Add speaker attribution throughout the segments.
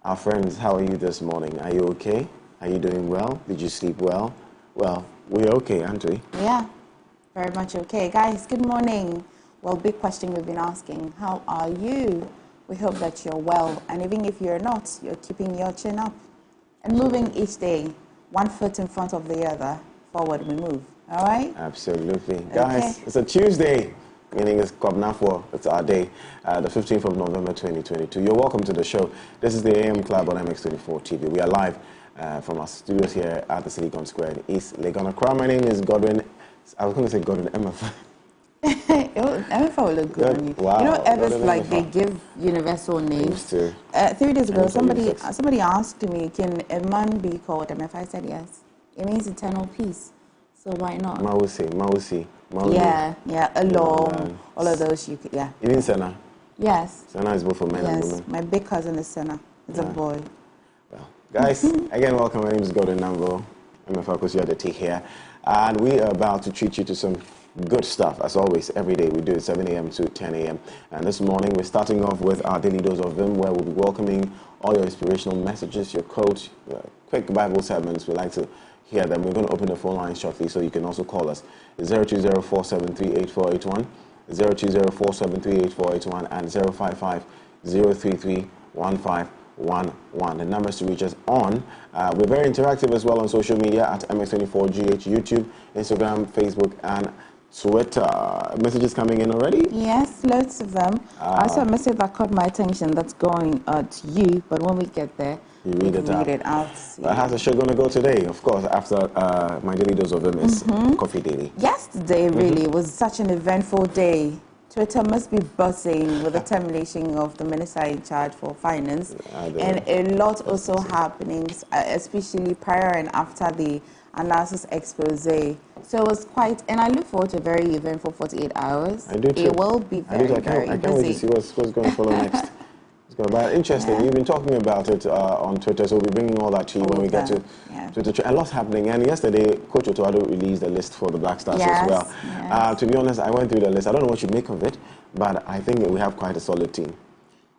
Speaker 1: Our friends, how are you this morning? Are you okay? Are you doing well? Did you sleep well? Well, we're okay, aren't we?
Speaker 2: Yeah, very much okay. Guys, good morning. Well, big question we've been asking. How are you? We hope that you're well. And even if you're not, you're keeping your chin up and moving each day, one foot in front of the other. Forward we move. All right?
Speaker 1: Absolutely.
Speaker 2: Okay.
Speaker 1: Guys, it's a Tuesday, meaning it's Kobnafo. It's our day, the 15th of November, 2022. You're welcome to the show. This is the AM Club on MX24 TV. We are live from our studios here at the Silicon Square in East Legon. Accra. My name is Godwin. I was going to say Godwin Emefa.
Speaker 2: Emefa will look good on you.
Speaker 1: Wow.
Speaker 2: You know, Ever like
Speaker 1: Emefa.
Speaker 2: they give universal names.
Speaker 1: 3
Speaker 2: days ago, somebody asked me, can a man be called Emefa? I said yes. It means eternal peace. So why not?
Speaker 1: Mausi.
Speaker 2: Yeah, Alom, all of those you could, yeah.
Speaker 1: Even Senna.
Speaker 2: Yes.
Speaker 1: Senna is both for men and
Speaker 2: Yes,
Speaker 1: women.
Speaker 2: my big cousin is Senna. It's a boy.
Speaker 1: Well, guys, again, welcome. My name is Gordon Nambo. I'm a faculty at the T here. And we are about to treat you to some good stuff. As always, every day we do it 7 a.m. to 10 a.m. And this morning we're starting off with our daily dose of Vim, where we'll be welcoming all your inspirational messages, your quotes, quick Bible segments. We like to hear them. We're going to open the phone line shortly, so you can also call us 020-473-8481, 020-473-8481, and 055-033-1511. The numbers to reach us on. We're very interactive as well on social media at MX24GH, YouTube, Instagram, Facebook, and Twitter. Messages coming in already?
Speaker 2: Yes, loads of them. I saw a message that caught my attention that's going to you, but when we get there,
Speaker 1: you read it out. How's the show going to go today? Of course, after my daily dose of them is Coffee Daily.
Speaker 2: Yesterday, really, was such an eventful day. Twitter must be buzzing with the termination of the minister in charge for finance. And a lot also happening, especially prior and after the analysis expose. So it was quite, and I look forward to a very eventful 48 hours.
Speaker 1: I do too.
Speaker 2: It will be very,
Speaker 1: I can't wait to see what's going to follow next. But interesting, You've been talking about it on Twitter, so we'll be bringing all that to you when we get to Twitter. A lot's happening, and yesterday, Coach Otuado released a list for the Black Stars as well. Yes. To be honest, I went through the list. I don't know what you make of it, but I think we have quite a solid team.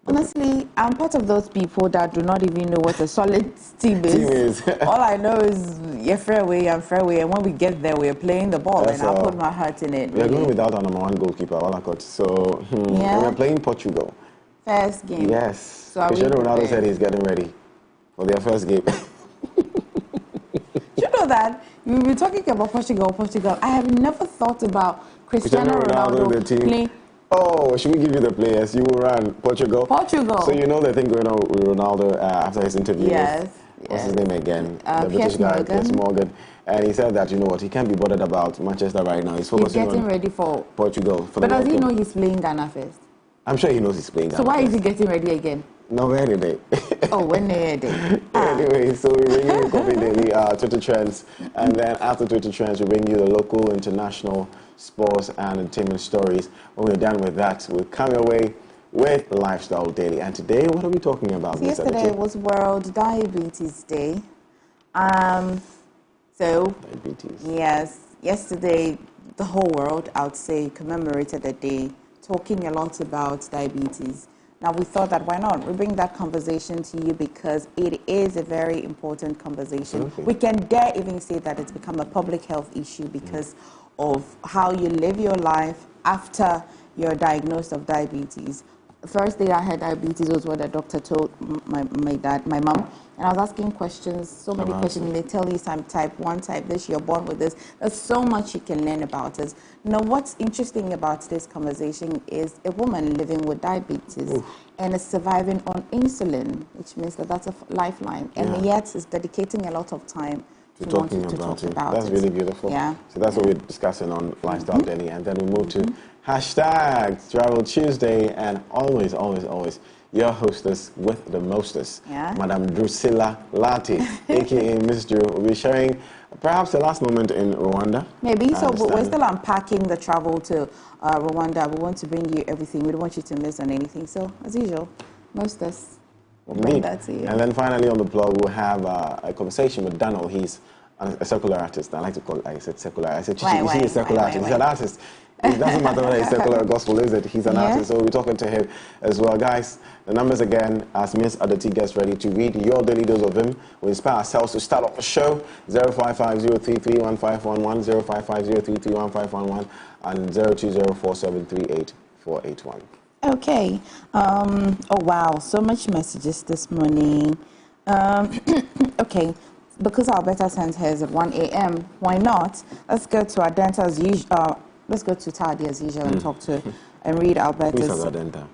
Speaker 2: Honestly, I'm part of those people that do not even know what a solid team is. All I know is you're fairway, I'm fairway, and when we get there, we're playing the ball, and I'll put my heart in it.
Speaker 1: We're going without our number one goalkeeper, Olakot. So we're playing Portugal.
Speaker 2: First game.
Speaker 1: Yes.
Speaker 2: So
Speaker 1: Cristiano Ronaldo said he's getting ready for their first game.
Speaker 2: You know that? We've been talking about Portugal. I have never thought about Cristiano Ronaldo
Speaker 1: the team.
Speaker 2: playing.
Speaker 1: Oh, should we give you the players? You will run Portugal.
Speaker 2: So
Speaker 1: you know the thing going on with Ronaldo after his interview.
Speaker 2: Yes.
Speaker 1: What's his name again?
Speaker 2: The
Speaker 1: British guy,
Speaker 2: Piers
Speaker 1: Morgan. And he said that, you know what, he can't be bothered about Manchester right now. He's focusing
Speaker 2: getting ready for
Speaker 1: Portugal.
Speaker 2: But does he know he's playing Ghana first?
Speaker 1: I'm sure he knows he's playing Ghana.
Speaker 2: So why is he getting ready again?
Speaker 1: No, any day.
Speaker 2: When any day.
Speaker 1: Anyway, so we bring you Coffee Daily, Twitter trends, and then after Twitter trends, we bring you the local, international, sports, and entertainment stories. When we're done with that, we'll come your way with Lifestyle Daily. And today, what are we talking about?
Speaker 2: So yesterday was World Diabetes Day.
Speaker 1: Diabetes.
Speaker 2: Yes, yesterday, the whole world, I would say, commemorated the day, talking a lot about diabetes. Now, we thought that why not? We bring that conversation to you because it is a very important conversation.
Speaker 1: Absolutely.
Speaker 2: We can dare even say that it's become a public health issue because of how you live your life after you're diagnosed of diabetes. The first day I had diabetes was what the doctor told my mom. And I was asking questions, so many questions. They tell you I'm type 1, type this, you're born with this. There's so much you can learn about us. Now, what's interesting about this conversation is a woman living with diabetes and is surviving on insulin, which means that that's a lifeline. And yet is dedicating a lot of time to talk about it.
Speaker 1: That's really beautiful.
Speaker 2: Yeah.
Speaker 1: So that's what we're discussing on Lifestyle Daily. And then we move to hashtag Travel Tuesday, and always, your hostess with the mostest, Madam Drusilla Lati, a.k.a. Miss Drew, will be sharing perhaps the last moment in Rwanda.
Speaker 2: Maybe, so we're still unpacking the travel to Rwanda. We want to bring you everything. We don't want you to miss on anything. So, as usual, mostess, we'll bring that to you.
Speaker 1: And then finally on the blog, we'll have a conversation with Daniel. He's a secular artist. I like to call it, I said secular. I said, is he a secular artist? He's an artist. It doesn't matter whether it's secular or gospel, is it? He's an artist, so we're talking to him as well. Guys, the numbers again, as Miss Aditi gets ready to read your daily dose of him. We inspire ourselves to start off the show. 05503315111, 05503315111, and 02047384881.
Speaker 2: Okay. Oh, wow. So much messages this morning. Okay. Because Alberta sent hers at 1 a.m., why not? Let's go to Adenta as usual. Let's go to Tadi as usual and talk to and read Alberta's.
Speaker 1: Who's Adenta?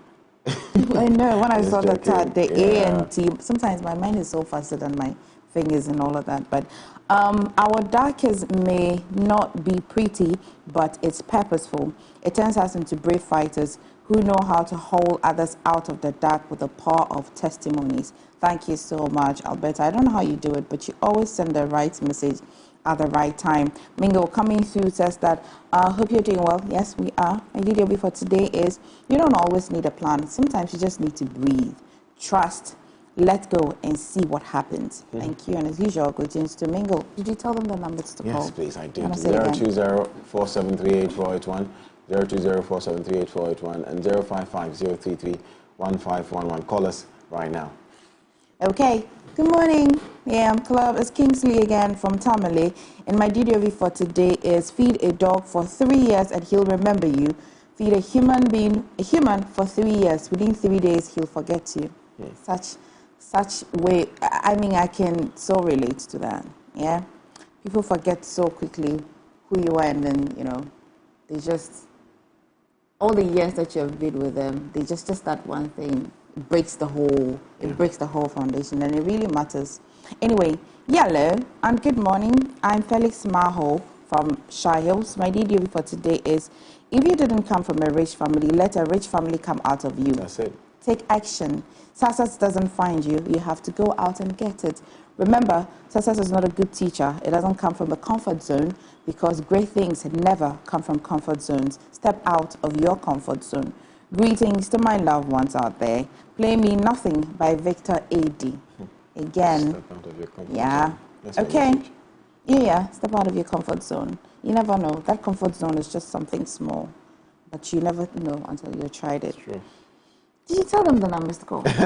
Speaker 2: I know. When I saw the
Speaker 1: joking.
Speaker 2: Tad, the A and T, sometimes my mind is so faster than my fingers and all of that. But our darkest may not be pretty, but it's purposeful. It turns us into brave fighters who know how to hold others out of the dark with the power of testimonies. Thank you so much, Alberta. I don't know how you do it, but you always send the right message at the right time. Mingo coming through says that, hope you're doing well. Yes, we are. My video for today is, you don't always need a plan. Sometimes you just need to breathe, trust, let go, and see what happens. Thank you. And as usual, go to Mingo. Did you tell them the numbers to call?
Speaker 1: Yes, please, I did. 02047384881, 02047384881, and 05503315111. Call us right now.
Speaker 2: Okay, good morning, Club. It's Kingsley again from Tamale, and my DDOV for today is feed a dog for 3 years and he'll remember you. Feed a human for 3 years. Within 3 days, he'll forget you. Such way. I mean, I can so relate to that. Yeah, people forget so quickly who you are, and then they just all the years that you have been with them, they just that one thing. It breaks the whole foundation, and it really matters. Anyway, hello and good morning. I'm Felix Maho from Shire Hills. My DDO for today is, if you didn't come from a rich family, let a rich family come out of you.
Speaker 1: That's it.
Speaker 2: Take action. Success doesn't find you. You have to go out and get it. Remember, success is not a good teacher. It doesn't come from a comfort zone, because great things never come from comfort zones. Step out of your comfort zone. Greetings to my loved ones out there. Play Me Nothing by Victor A.D. Again.
Speaker 1: Step out of your comfort
Speaker 2: zone. Okay. Yeah. Step out of your comfort zone. You never know. That comfort zone is just something small, but you never know until you tried it.
Speaker 1: True.
Speaker 2: Did you tell them the numbers to call?
Speaker 1: But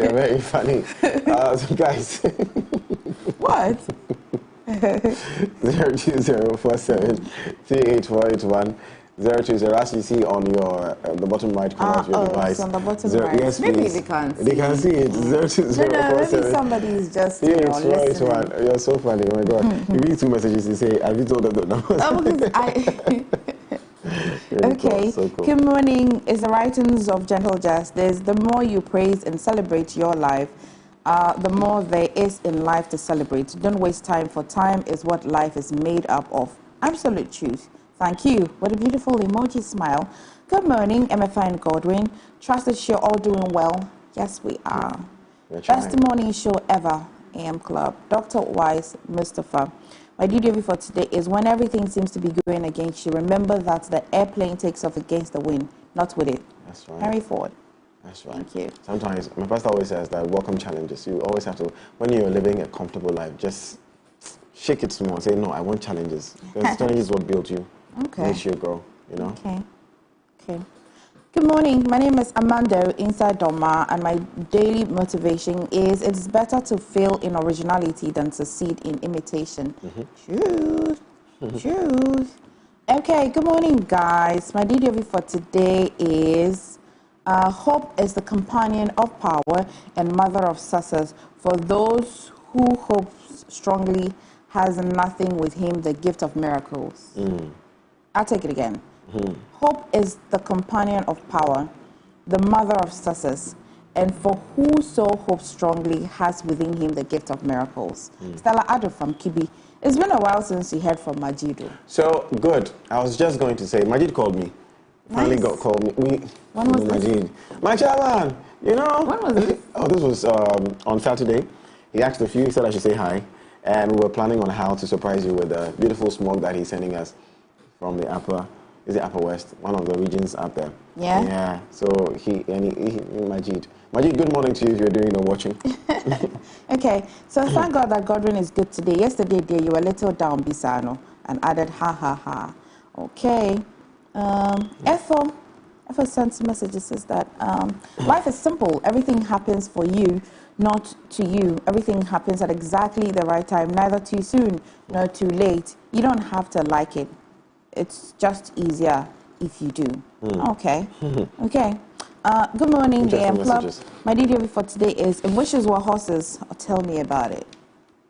Speaker 1: you're very funny. So guys.
Speaker 2: What?
Speaker 1: 02047384881. 020, as you see on your the bottom right corner of your device.
Speaker 2: On the bottom right.
Speaker 1: Yes,
Speaker 2: maybe
Speaker 1: please.
Speaker 2: they can't see.
Speaker 1: They can see it. 02047.
Speaker 2: No, maybe somebody's just listening.
Speaker 1: You're so funny. Oh my God. You read 2 messages. You say, "Have you told them the numbers?"
Speaker 2: Oh, because Okay.
Speaker 1: Cool. So cool.
Speaker 2: Good morning. Is the writings of Gentle Justice. The more you praise and celebrate your life, the more there is in life to celebrate. Don't waste time, for time is what life is made up of. Absolute truth. Thank you. What a beautiful emoji smile. Good morning, Emefa and Godwin. Trust that you're all doing well. Yes, we are. Best morning show ever, AM Club. Dr. Wise Mustafa. My DDV for today is, when everything seems to be going against you, remember that the airplane takes off against the wind, not with it.
Speaker 1: That's right.
Speaker 2: Henry Ford.
Speaker 1: That's right.
Speaker 2: Thank you.
Speaker 1: Sometimes, my pastor always says that welcome challenges. You always have to, when you're living a comfortable life, just shake it small and say, no, I want challenges. Because challenges what build you.
Speaker 2: Okay.
Speaker 1: Makes you grow,
Speaker 2: Okay. Good morning. My name is Amando inside Doma, and my daily motivation is, it's better to fail in originality than succeed in imitation. Choose. Okay, good morning, guys. My DDV for today is, hope is the companion of power and mother of success. For those who hope strongly, has nothing with him the gift of miracles. I'll take it again. Hope is the companion of power, the mother of success, and for whoso hopes strongly has within him the gift of miracles. Stella Ado from Kibi. It's been a while since you heard from Majido.
Speaker 1: So, good. I was just going to say, Majid called me. Finally called me.
Speaker 2: When was
Speaker 1: Majid? My chairman,
Speaker 2: When was this?
Speaker 1: Oh, this was on Saturday. He asked a few, he said I should say hi. And we were planning on how to surprise you with a beautiful smoke that he's sending us from the Upper West, one of the regions up there.
Speaker 2: Yeah?
Speaker 1: Yeah. So Majid, good morning to you if you're doing or watching.
Speaker 2: Okay, so thank God that Godwin is good today. Yesterday, you were a little down, Bisano, and added ha ha ha. Okay. Efo sent a message. It says that life is simple. Everything happens for you, not to you. Everything happens at exactly the right time, neither too soon nor too late. You don't have to like it. It's just easier if you do. Okay. Okay. Good morning, the Club. My DW for today is, if wishes were horses, tell me about it.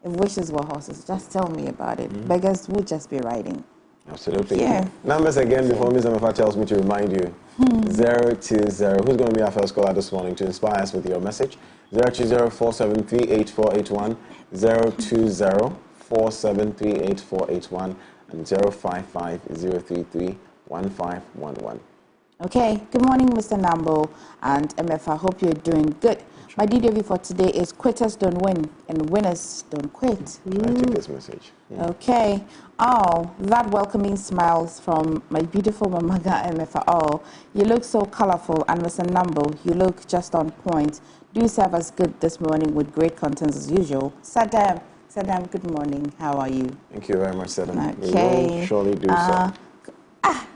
Speaker 2: If wishes were horses, just tell me about it. Beggars would just be riding.
Speaker 1: Absolutely.
Speaker 2: Yeah.
Speaker 1: Numbers again before Ms. Emefa tells me to remind you. 020. Who's going to be our first caller this morning to inspire us with your message? 020-473-8481, 020-473-8481, and 055-033-1511.
Speaker 2: Okay. Good morning, Mr. Nambo and MF. Hope you're doing good. My DW for today is quitters don't win and winners don't quit.
Speaker 1: I take this message.
Speaker 2: Okay. Oh, that welcoming smiles from my beautiful Mamaga MF. Oh, you look so colorful, and Mr. Nambo, you look just on point. Do serve us good this morning with great contents as usual. Saddam, good morning. How are you?
Speaker 1: Thank you very much, Saddam.
Speaker 2: Okay.
Speaker 1: We will surely do so.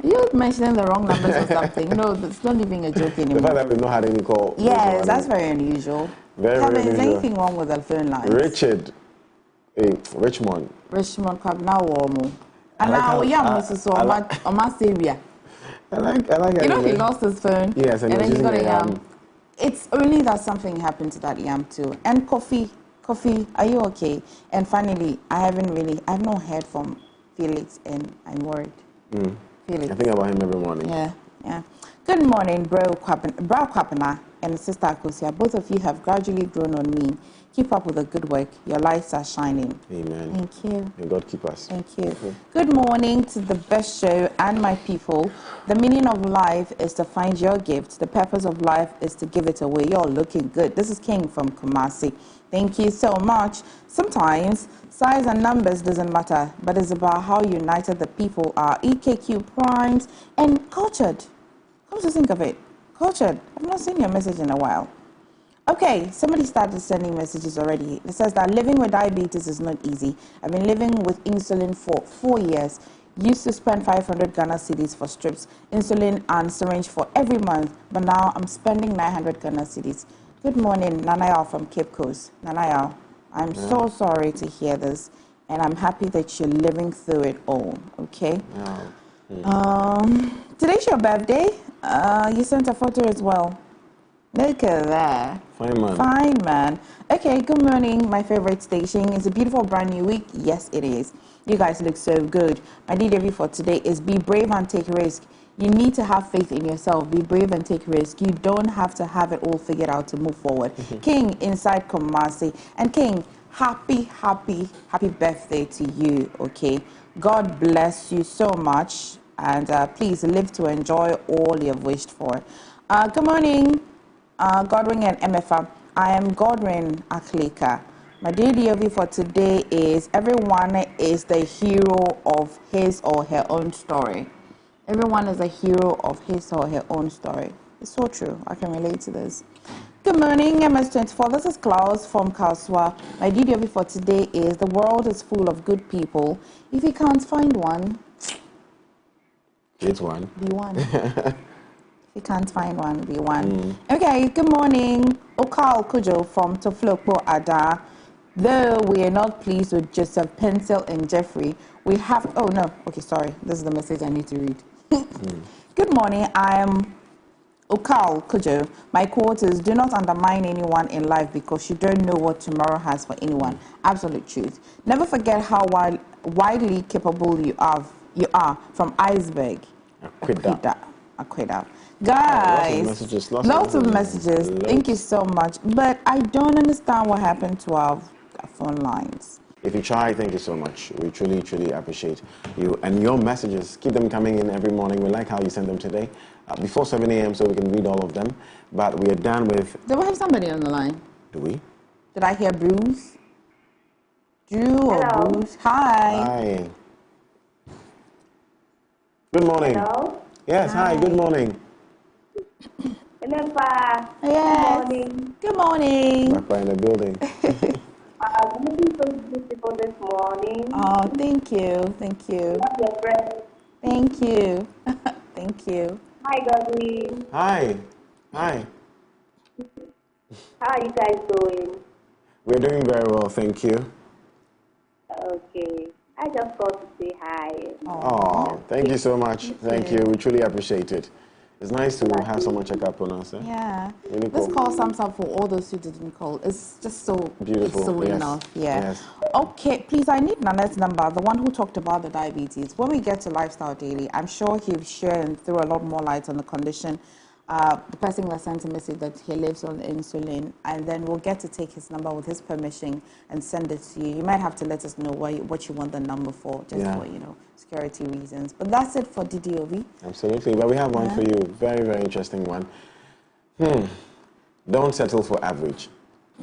Speaker 2: You're mentioning the wrong numbers or something. No, it's not even a joke anymore.
Speaker 1: The fact that we've not had any call.
Speaker 2: Yes, that's very unusual.
Speaker 1: Very unusual.
Speaker 2: Is anything wrong with the phone lines?
Speaker 1: Richard. Richmond.
Speaker 2: Club now warm. And now we are Mrs. Oma Sabia.
Speaker 1: I like
Speaker 2: you know he lost his phone.
Speaker 1: Yes,
Speaker 2: and then he got a yam. It's only that something happened to that yam too. And Coffee, are you okay? And finally, I have not heard from Felix, and I'm worried. Felix.
Speaker 1: I think about him every morning.
Speaker 2: Yeah. Good morning, Bro Kwapena and Sister Akosia. Both of you have gradually grown on me. Keep up with the good work. Your lights are shining.
Speaker 1: Amen.
Speaker 2: Thank you.
Speaker 1: May God keep us.
Speaker 2: Thank you. Good morning to the best show and my people. The meaning of life is to find your gift. The purpose of life is to give it away. You're looking good. This is King from Kumasi. Thank you so much. Sometimes size and numbers doesn't matter, but it's about how united the people are. EKQ primed and cultured. Come to think of it. Cultured. I've not seen your message in a while. Okay, somebody started sending messages already. It says that living with diabetes is not easy. I've been living with insulin for 4 years. Used to spend 500 Ghana cedis for strips, insulin and syringe for every month, but now I'm spending 900 Ghana cedis. Good morning, Nanayao from Cape Coast. Nanayao, I'm so sorry to hear this, and I'm happy that you're living through it all, okay? Today's your birthday. You sent a photo as well. Look at that. Fine, man. Okay, good morning, my favorite station. It's a beautiful brand new week. Yes, it is. You guys look so good. My DW for today is be brave and take risk. You need to have faith in yourself. Be brave and take risk. You don't have to have it all figured out to move forward. King inside Kumasi. And King, happy birthday to you, okay? God bless you so much. And please live to enjoy all you've wished for. Good morning. Godwin and Emefa. I am Godwin Akleka. My DDOV for today is everyone is the hero of his or her own story. Everyone is a hero of his or her own story. It's so true. I can relate to this. Good morning, MS24. This is Klaus from Kauswa. My DDOV for today is the world is full of good people. If you can't find one,
Speaker 1: it's one.
Speaker 2: Be one. If you can't find one, be one. Okay, good morning. Okal Kujo from Toflopo Ada. Though we are not pleased with Joseph Pencil and Jeffrey, we have... Oh, no. Okay, sorry. This is the message I need to read. Good morning. I am Okal Kujo. My quote is, do not undermine anyone in life because you don't know what tomorrow has for anyone. Absolute truth. Never forget how widely capable you are from iceberg. Aqueda. Guys, lots of messages. Thank you so much. But I don't understand what happened to our phone lines.
Speaker 1: If you try, thank you so much. We truly appreciate you. And your messages, keep them coming in every morning. We like how you send them today. Before 7 a.m. so we can read all of them. But we are done with...
Speaker 2: Do we have somebody on the line?
Speaker 1: Do we?
Speaker 2: Did I hear Bruce? Drew or Bruce? Hi.
Speaker 1: Good morning.
Speaker 3: Hello?
Speaker 1: Yes, hi, good morning.
Speaker 3: Emefa.
Speaker 2: Yes.
Speaker 3: Good morning.
Speaker 2: Good morning.
Speaker 1: Back in the building.
Speaker 3: I'm looking so beautiful this morning.
Speaker 2: Oh, thank you.
Speaker 3: Love your friend.
Speaker 2: Thank you. Thank you.
Speaker 3: Hi, Godwin.
Speaker 1: Hi. Hi.
Speaker 3: How are you guys doing?
Speaker 1: We're doing very well, thank you.
Speaker 3: Okay. I just called to say hi.
Speaker 1: Oh, thank you so much. Thank you. We truly appreciate it. It's nice to have someone check up on us. Eh?
Speaker 2: Yeah.
Speaker 1: Really
Speaker 2: This
Speaker 1: cool.
Speaker 2: call sums up for all those who didn't call. It's just so
Speaker 1: Beautiful.
Speaker 2: It's so
Speaker 1: Yes.
Speaker 2: enough. Yeah.
Speaker 1: Yes.
Speaker 2: Okay, please, I need Nanette's number, the one who talked about the diabetes. When we get to Lifestyle Daily, I'm sure he'll share and throw a lot more light on the condition. The person that sent a message that he lives on insulin, and then we'll get to take his number with his permission and send it to you. You might have to let us know what you want the number for, just for, security reasons. But that's it for DDOV.
Speaker 1: Absolutely. But we have one for you. Very, very interesting one. Don't settle for average.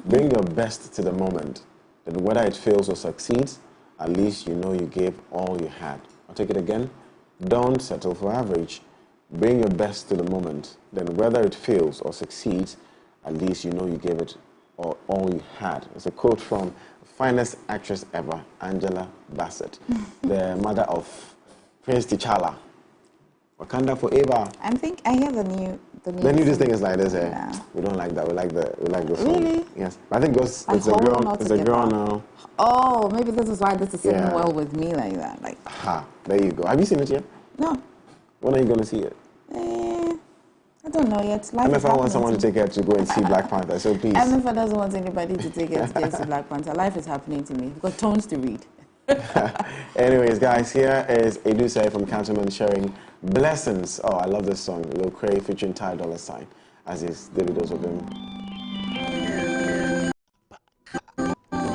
Speaker 1: Bring your best to the moment. That whether it fails or succeeds, at least you know you gave all you had. I'll take it again. Don't settle for average. Bring your best to the moment. Then whether it fails or succeeds, at least you know you gave it all you had. It's a quote from finest actress ever, Angela Bassett, the mother of Prince T'Challa. Wakanda forever.
Speaker 2: I hear the new
Speaker 1: This thing is like this.
Speaker 2: Yeah.
Speaker 1: We don't like that. We like the song.
Speaker 2: Really?
Speaker 1: Yes. I think it's
Speaker 2: Like
Speaker 1: a girl.
Speaker 2: Not
Speaker 1: It's a girl
Speaker 2: Together.
Speaker 1: now.
Speaker 2: Oh, maybe this is why this is sitting
Speaker 1: Yeah.
Speaker 2: well with me like that. Like,
Speaker 1: Ha. There you go. Have you seen it yet?
Speaker 2: no.
Speaker 1: When are you going to see it?
Speaker 2: I don't know yet. Life is
Speaker 1: Emefa wants
Speaker 2: happening
Speaker 1: someone to
Speaker 2: me.
Speaker 1: take her to go and see Black Panther. So please.
Speaker 2: Emefa doesn't want anybody to take it to see Black Panther. Life is happening to me. We've got tones to read.
Speaker 1: Anyways, guys, here is Edusei from Cantonment sharing Blessings. Oh, I love this song. Lil Cray featuring Ty Dolla $ign, as is Davido's of them.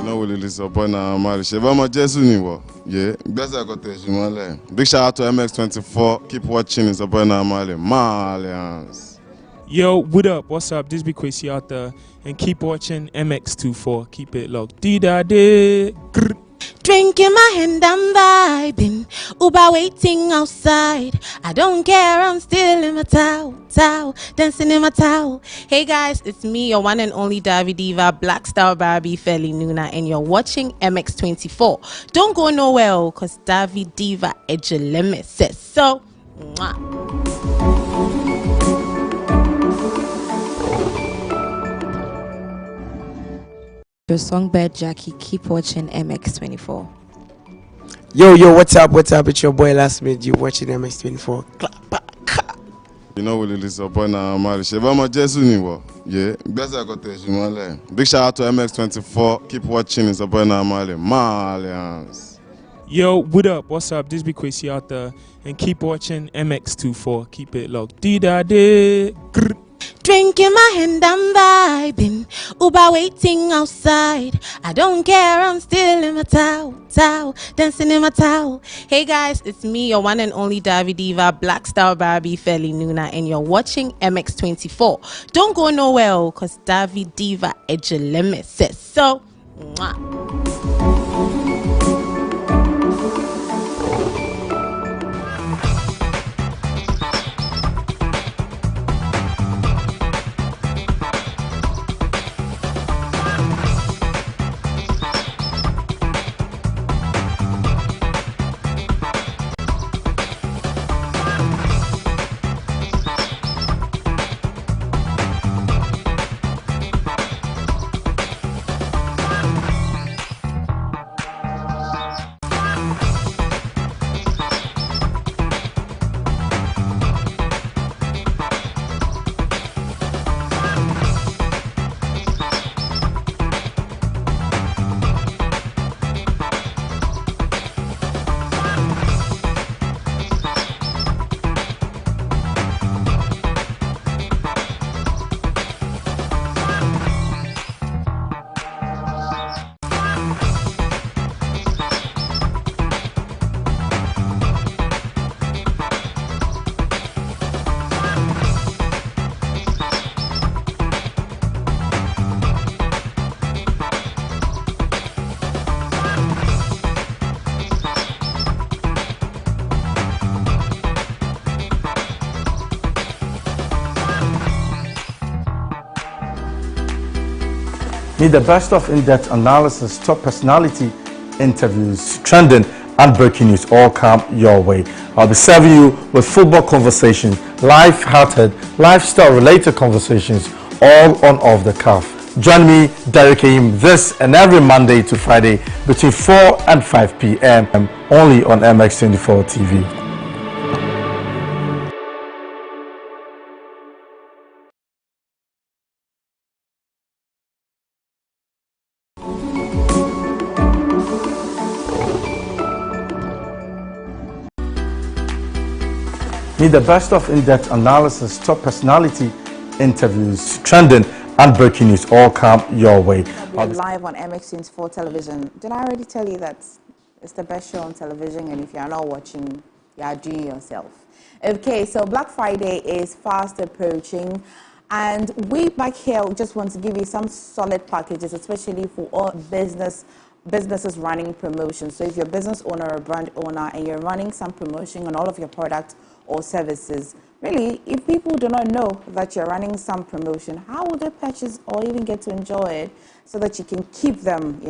Speaker 4: You know, we listen upon our marriage. If I'm a Jesu, yeah, best I got to big shout out to MX24. Keep watching. It's upon our Malians.
Speaker 5: Yo, what up? What's up? This be Quasi out there, and keep watching MX24. Keep it locked. Dee-da-dee. Grr.
Speaker 6: Drinking my hand, I'm vibing. Uber waiting outside. I don't care, I'm still in my towel, dancing in my towel. Hey guys, it's me, your one and only Davi Diva, Black Star Barbie, Feli Nuna, and you're watching MX24. Don't go nowhere, cause Davi Diva Ejeleme says so. Mwah.
Speaker 7: Your songbird Jackie, keep watching MX24.
Speaker 8: Yo, what's up? It's your boy Last Minute. You watching MX24.
Speaker 4: You know, we listen upon our marriage. If I'm a Jesu, yeah, best I got to big shout out to MX24. Keep watching. It's upon our Malians.
Speaker 5: Yo, what up? What's up? This be Quasi out there, and keep watching MX24. Keep it locked. Dee-da-dee. Grr.
Speaker 6: Drinking my hand, I'm vibing. Uber waiting outside. I don't care, I'm still in my towel, dancing in my towel. Hey guys, it's me, your one and only Davi Diva, Black Star Barbie, Feli Nuna, and you're watching MX24. Don't go nowhere, cause Davi Diva Ejeleme says so. Mwah.
Speaker 9: Need the best of in-depth analysis, top personality interviews, trending and breaking news all come your way. I'll be serving you with football conversations, life-hearted, lifestyle-related conversations, all on Off the Cuff. Join me, Derek Aim, this and every Monday to Friday between 4 and 5 p.m. only on MX24 TV. Need the best of in-depth analysis, top personality interviews, trending and breaking news all come your way.
Speaker 2: We're live on MX24 television. Did I already tell you that it's the best show on television, and if you're not watching, you're doing yourself. Okay, so Black Friday is fast approaching, and we back here just want to give you some solid packages, especially for all businesses running promotions. So if you're a business owner or brand owner and you're running some promotion on all of your products or services, really, if people do not know that you're running some promotion, how will they purchase or even get to enjoy it so that you can keep them,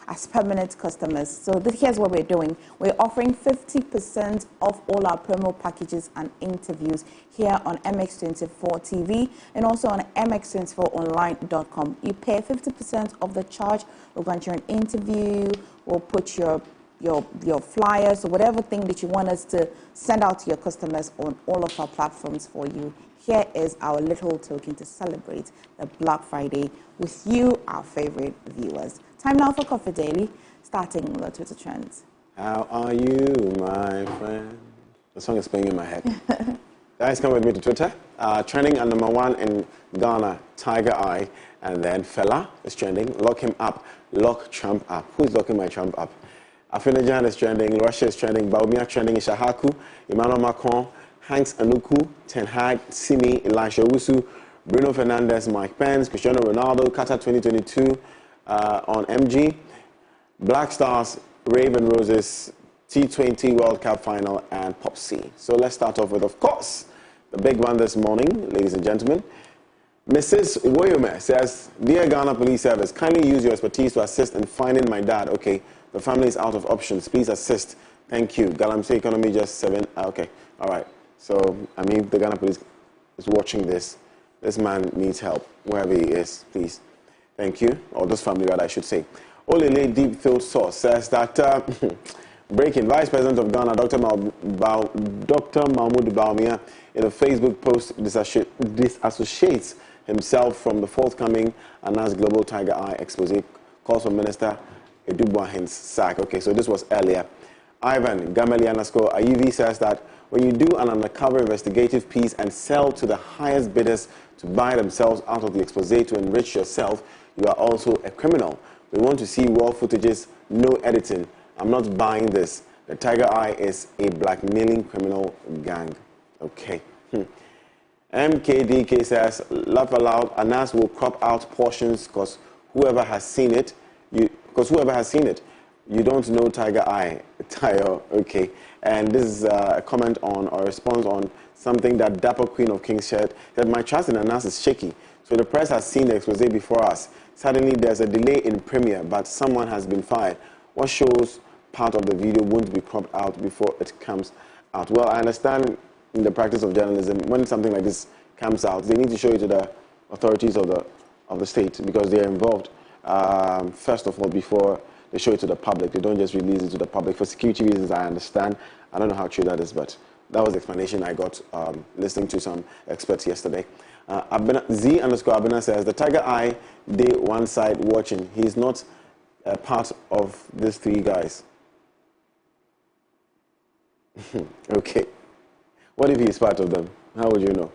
Speaker 2: as permanent customers? So here's what we're doing. We're offering 50% off all our promo packages and interviews here on MX24 TV and also on MX24online.com. You pay 50% of the charge. We're going to an interview. We'll put your flyers or whatever thing that you want us to send out to your customers on all of our platforms for you. Here is our little token to celebrate the Black Friday with you, our favorite viewers. Time now for Coffee Daily, starting with the Twitter trends.
Speaker 1: How are you, my friend? The song is playing in my head. Guys, come with me to Twitter. Trending at #1 in Ghana, Tiger Eye, and then Fela is trending. Lock him up. Lock Trump up. Who's locking my Trump up? Afinajan is trending, Russia is trending, Baumia trending, Ishahaku, Emmanuel Macron, Hanks Anuku, Ten Hag, Simi, Elisha Owusu, Bruno Fernandes, Mike Pence, Cristiano Ronaldo, Qatar 2022 on MG, Black Stars, Raven Roses, T20 World Cup Final, and Pop C. So let's start off with, of course, the big one this morning, ladies and gentlemen. Mrs. Woyome says, Dear Ghana Police Service, kindly use your expertise to assist in finding my dad. Okay. The family is out of options. Please assist. Thank you. Galamsey economy just 7. Okay. All right. So, the Ghana police is watching this. This man needs help, wherever he is. Please. Thank you. Or this family, rather, I should say. Olele Deep Field Source says that breaking Vice President of Ghana, Dr. Mahmoud Bawumia, in a Facebook post disassociates himself from the forthcoming Anas Global Tiger Eye expose, calls for Minister Edubuahin's sack. Okay, so this was earlier. Ivan Gameli_Ayuvi says that when you do an undercover investigative piece and sell to the highest bidders to buy themselves out of the expose to enrich yourself, you are also a criminal. We want to see raw footages, no editing. I'm not buying this. The Tiger Eye is a blackmailing criminal gang. Okay. MKDK says, laugh aloud, Anas will crop out portions because whoever has seen it, you don't know Tiger Eye. Tayo, okay. And this is a comment on or response on something that Dapper Queen of Kings shared, that my trust in Anas is shaky. So the press has seen the expose before us. Suddenly there's a delay in premiere, but someone has been fired. What shows part of the video won't be cropped out before it comes out? Well, I understand in the practice of journalism, when something like this comes out, they need to show it to the authorities of the state because they are involved. First of all, before they show it to the public, they don't just release it to the public. For security reasons, I understand. I don't know how true that is, but that was the explanation I got listening to some experts yesterday. Z_Abena says, the Tiger Eye, they one side watching. He's not a part of these three guys. Okay. What if he's part of them? How would you know?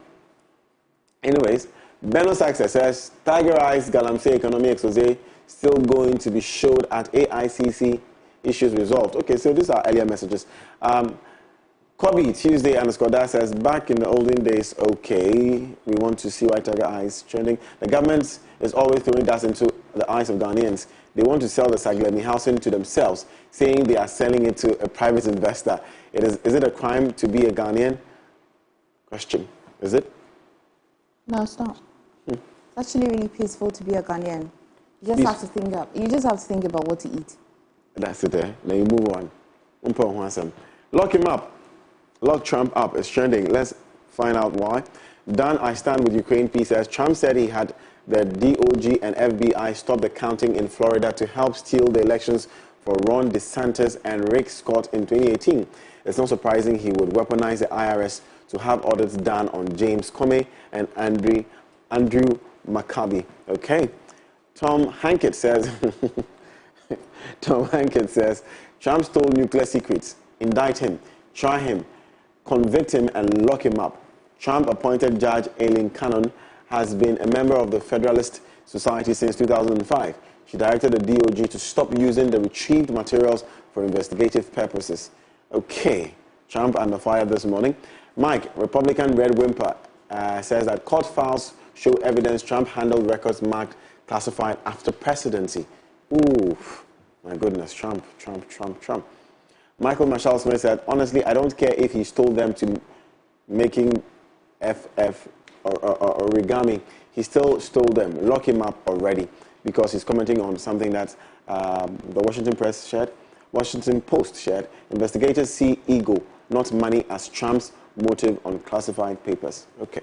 Speaker 1: Anyways, Beno Saxe says, Tiger Eyes Galamsey Economy Expose still going to be showed at AICC, issues resolved. Okay, so these are earlier messages. Kobe Tuesday_That says, back in the olden days, okay, we want to see why Tiger Eyes trending. The government is always throwing dust into the eyes of Ghanaians. They want to sell the Saglemi housing to themselves, saying they are selling it to a private investor. Is it a crime to be a Ghanaian? Question. Is it?
Speaker 2: No, it's not. It's actually really peaceful to be a Ghanaian. You just have to think about what to eat.
Speaker 1: That's it, eh? Now you move on. Lock him up. Lock Trump up is trending. Let's find out why. Dan, I stand with Ukraine P says Trump said he had the DOJ and FBI stop the counting in Florida to help steal the elections for Ron DeSantis and Rick Scott in 2018. It's not surprising he would weaponize the IRS to have audits done on James Comey and Andrew McCabe. Okay. Tom Hankett says Trump stole nuclear secrets. Indict him, try him, convict him, and lock him up. Trump appointed Judge Aileen Cannon has been a member of the Federalist Society since 2005. She directed the DOJ to stop using the retrieved materials for investigative purposes. Okay, Trump under fire this morning. Mike, Republican Red Wimper, says that court files show evidence Trump handled records marked classified after presidency. Ooh, my goodness, Trump. Michael Marshall Smith said, honestly, I don't care if he stole them to making FF or origami. He still stole them. Lock him up already, because he's commenting on something that the Washington Post shared. Investigators see ego, not money, as Trump's motive on classified papers. Okay.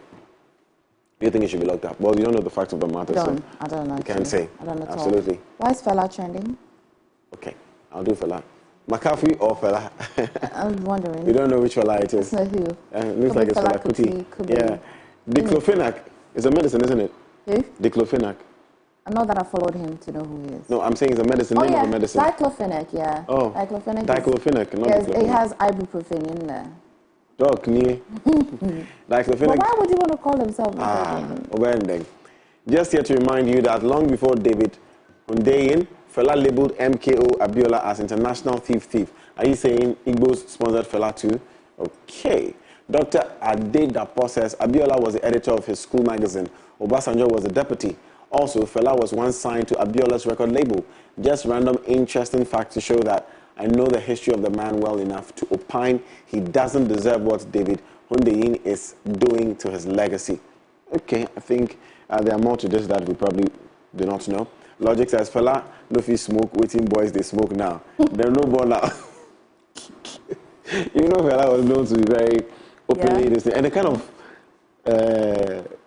Speaker 1: Do you think he should be locked up? Well, you don't know the facts of the matter, so
Speaker 2: I don't know.
Speaker 1: You can't say.
Speaker 2: I don't know.
Speaker 1: Absolutely.
Speaker 2: Why is Fela trending?
Speaker 1: Okay, I'll do Fela. McAfee or Fela?
Speaker 2: I'm wondering.
Speaker 1: You don't know which Fela it is.
Speaker 2: That's not who.
Speaker 1: Looks like it's Fela Kuti. Yeah. Diclofenac is a medicine, isn't it?
Speaker 2: Who?
Speaker 1: Diclofenac.
Speaker 2: Not that I followed him to know who he is.
Speaker 1: No, I'm saying it's a medicine.
Speaker 2: Oh,
Speaker 1: name
Speaker 2: yeah.
Speaker 1: of a medicine.
Speaker 2: Diclofenac, yeah.
Speaker 1: Oh.
Speaker 2: Diclofenac.
Speaker 1: Diclofenac, not
Speaker 2: yes,
Speaker 1: diclofenac.
Speaker 2: it has ibuprofen in there.
Speaker 1: Dog, Diclofenac.
Speaker 2: But why would you want to call himself?
Speaker 1: Just here to remind you that long before David Hundeyin, Fela labeled MKO Abiola as international thief. Are you saying Igbos sponsored Fela too? Okay. Dr. Adedapo says Abiola was the editor of his school magazine. Obasanjo was the deputy. Also, Fela was once signed to Abiola's record label. Just random interesting fact to show that I know the history of the man well enough to opine he doesn't deserve what David Hundeyin is doing to his legacy. Okay, I think there are more to this that we probably do not know. Logic says Fela no fit smoke, waiting boys they smoke now. They're no more now. You know, Fela was known to be very openly this thing, and the kind of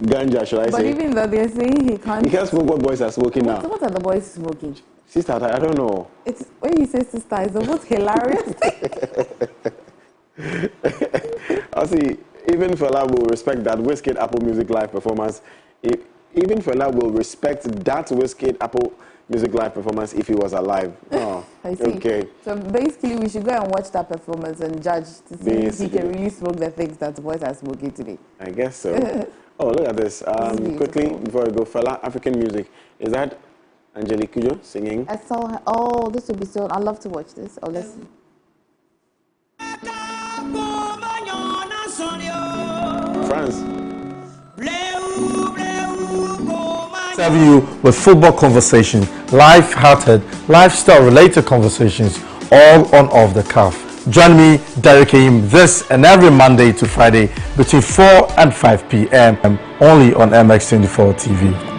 Speaker 1: ganja, should I say?
Speaker 2: But even though they're saying he can't
Speaker 1: smoke what boys are smoking now.
Speaker 2: What are the boys smoking?
Speaker 1: Sister, I don't know.
Speaker 2: It's when you say sister, it's almost hilarious.
Speaker 1: I see. Even Fela will respect that Wizkid Apple Music Live performance. Even Fela will respect that Wizkid Apple Music Live performance if he was alive. Oh,
Speaker 2: I see.
Speaker 1: Okay.
Speaker 2: So basically, we should go and watch that performance and judge to see if he can really smoke the things that the boys are smoking today.
Speaker 1: I guess so. Oh, look at this. Quickly, before I go, Fela, African music. Is that Angelique Kidjo singing?
Speaker 2: I saw her. Oh, this would be so. I'd love to watch this. Oh, listen.
Speaker 1: France.
Speaker 9: Serve you with football conversation, life-hearted, lifestyle-related conversations, all on Off the Cuff. Join me, Derek Aim, this and every Monday to Friday between 4 and 5 p.m. only on MX24 TV.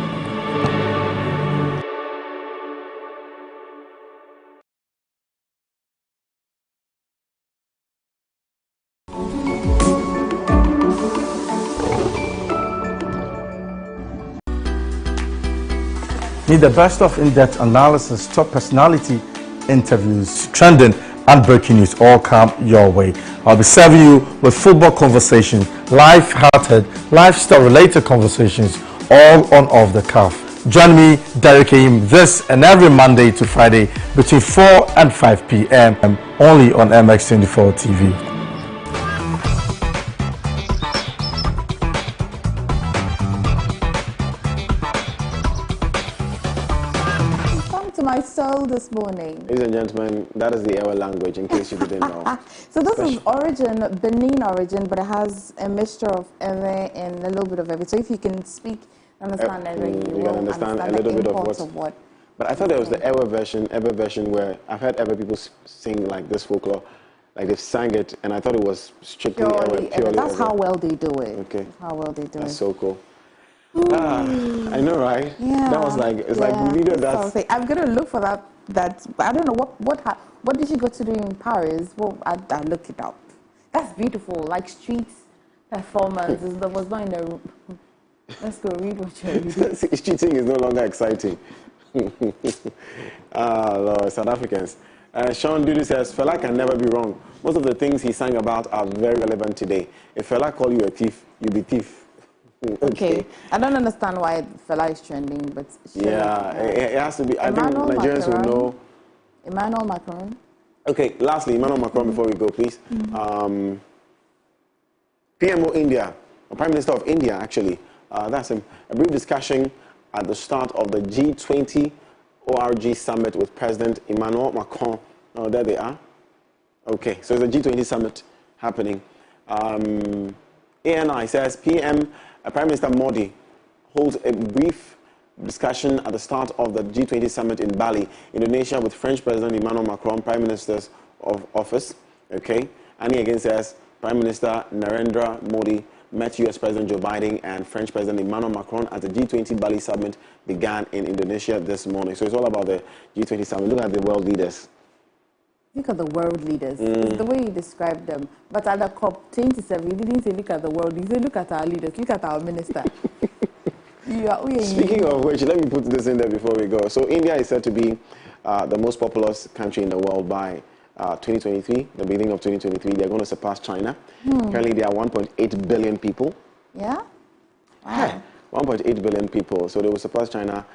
Speaker 9: Meet the best of in-depth analysis, top personality interviews, trending and breaking news all come your way. I'll be serving you with football conversation, life-hearted, lifestyle-related conversations, all on Off the Cuff. Join me, Derek Aim, this and every Monday to Friday between 4 and 5 p.m. only on MX24 TV.
Speaker 2: My soul this morning.
Speaker 1: Ladies and gentlemen, that is the Ewa language, in case you didn't know.
Speaker 2: So this is Benin origin, but it has a mixture of Ewe and a little bit of everything. So if you can speak, understand everything,
Speaker 1: you can understand a little bit of what. But I thought there was the Ewe version where I've heard Ewe people sing like this folklore, like they've sang it, and I thought it was strictly Ewe, purely
Speaker 2: That's
Speaker 1: Ewe.
Speaker 2: how well they do it.
Speaker 1: Okay.
Speaker 2: That's how well they do
Speaker 1: That's
Speaker 2: it.
Speaker 1: so cool. I know, right?
Speaker 2: Yeah.
Speaker 1: That was like, it's like we needed that.
Speaker 2: I'm going to look for that that, I don't know, what did she go to do in Paris? Well, I looked it up. That's beautiful, like street performance. That was not in the room. Let's go read what you're reading.
Speaker 1: Cheating is no longer exciting. Lord, South Africans. Sean Dudu says, Fela can never be wrong. Most of the things he sang about are very relevant today. If Fela call you a thief, you be thief.
Speaker 2: Okay. I don't understand why Fela is trending, but
Speaker 1: yeah, it has to be. I think Nigerians will know.
Speaker 2: Emmanuel Macron.
Speaker 1: Okay, lastly, Emmanuel Macron, before we go, please. PMO India, Prime Minister of India, actually. That's a brief discussion at the start of the G20 ORG summit with President Emmanuel Macron. Oh, there they are. Okay, so it's a G20 summit happening. ANI says Prime Minister Modi holds a brief discussion at the start of the G20 summit in Bali, Indonesia, with French President Emmanuel Macron, Prime Minister's of Office. Okay, Annie again says Prime Minister Narendra Modi met U.S. President Joe Biden and French President Emmanuel Macron at the G20 Bali summit began in Indonesia this morning. So it's all about the G20 summit. Look at the world leaders.
Speaker 2: Look at the world leaders. It's the way you described them. But at the COP27, you didn't say look at the world. You said look at our leaders. Look at our minister.
Speaker 1: Speaking of which, let me put this in there before we go. So India is said to be the most populous country in the world by 2023, the beginning of 2023. They're going to surpass China. Currently, there are 1.8 billion people.
Speaker 2: Yeah?
Speaker 1: Wow. 1.8 billion people. So they will surpass China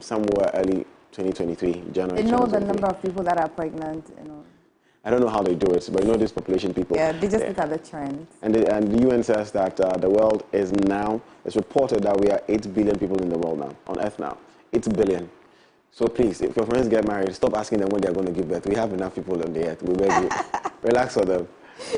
Speaker 1: somewhere early 2023, January.
Speaker 2: They know the number of people that are pregnant. You know.
Speaker 1: I don't know how they do it, but you know these population people.
Speaker 2: Yeah, they just look at the trends.
Speaker 1: And the UN says that the world is now, it's reported that we are 8 billion people in the world now, on Earth now. 8 billion. So please, if your friends get married, stop asking them when they're going to give birth. We have enough people on the earth. We beg you. Relax for them.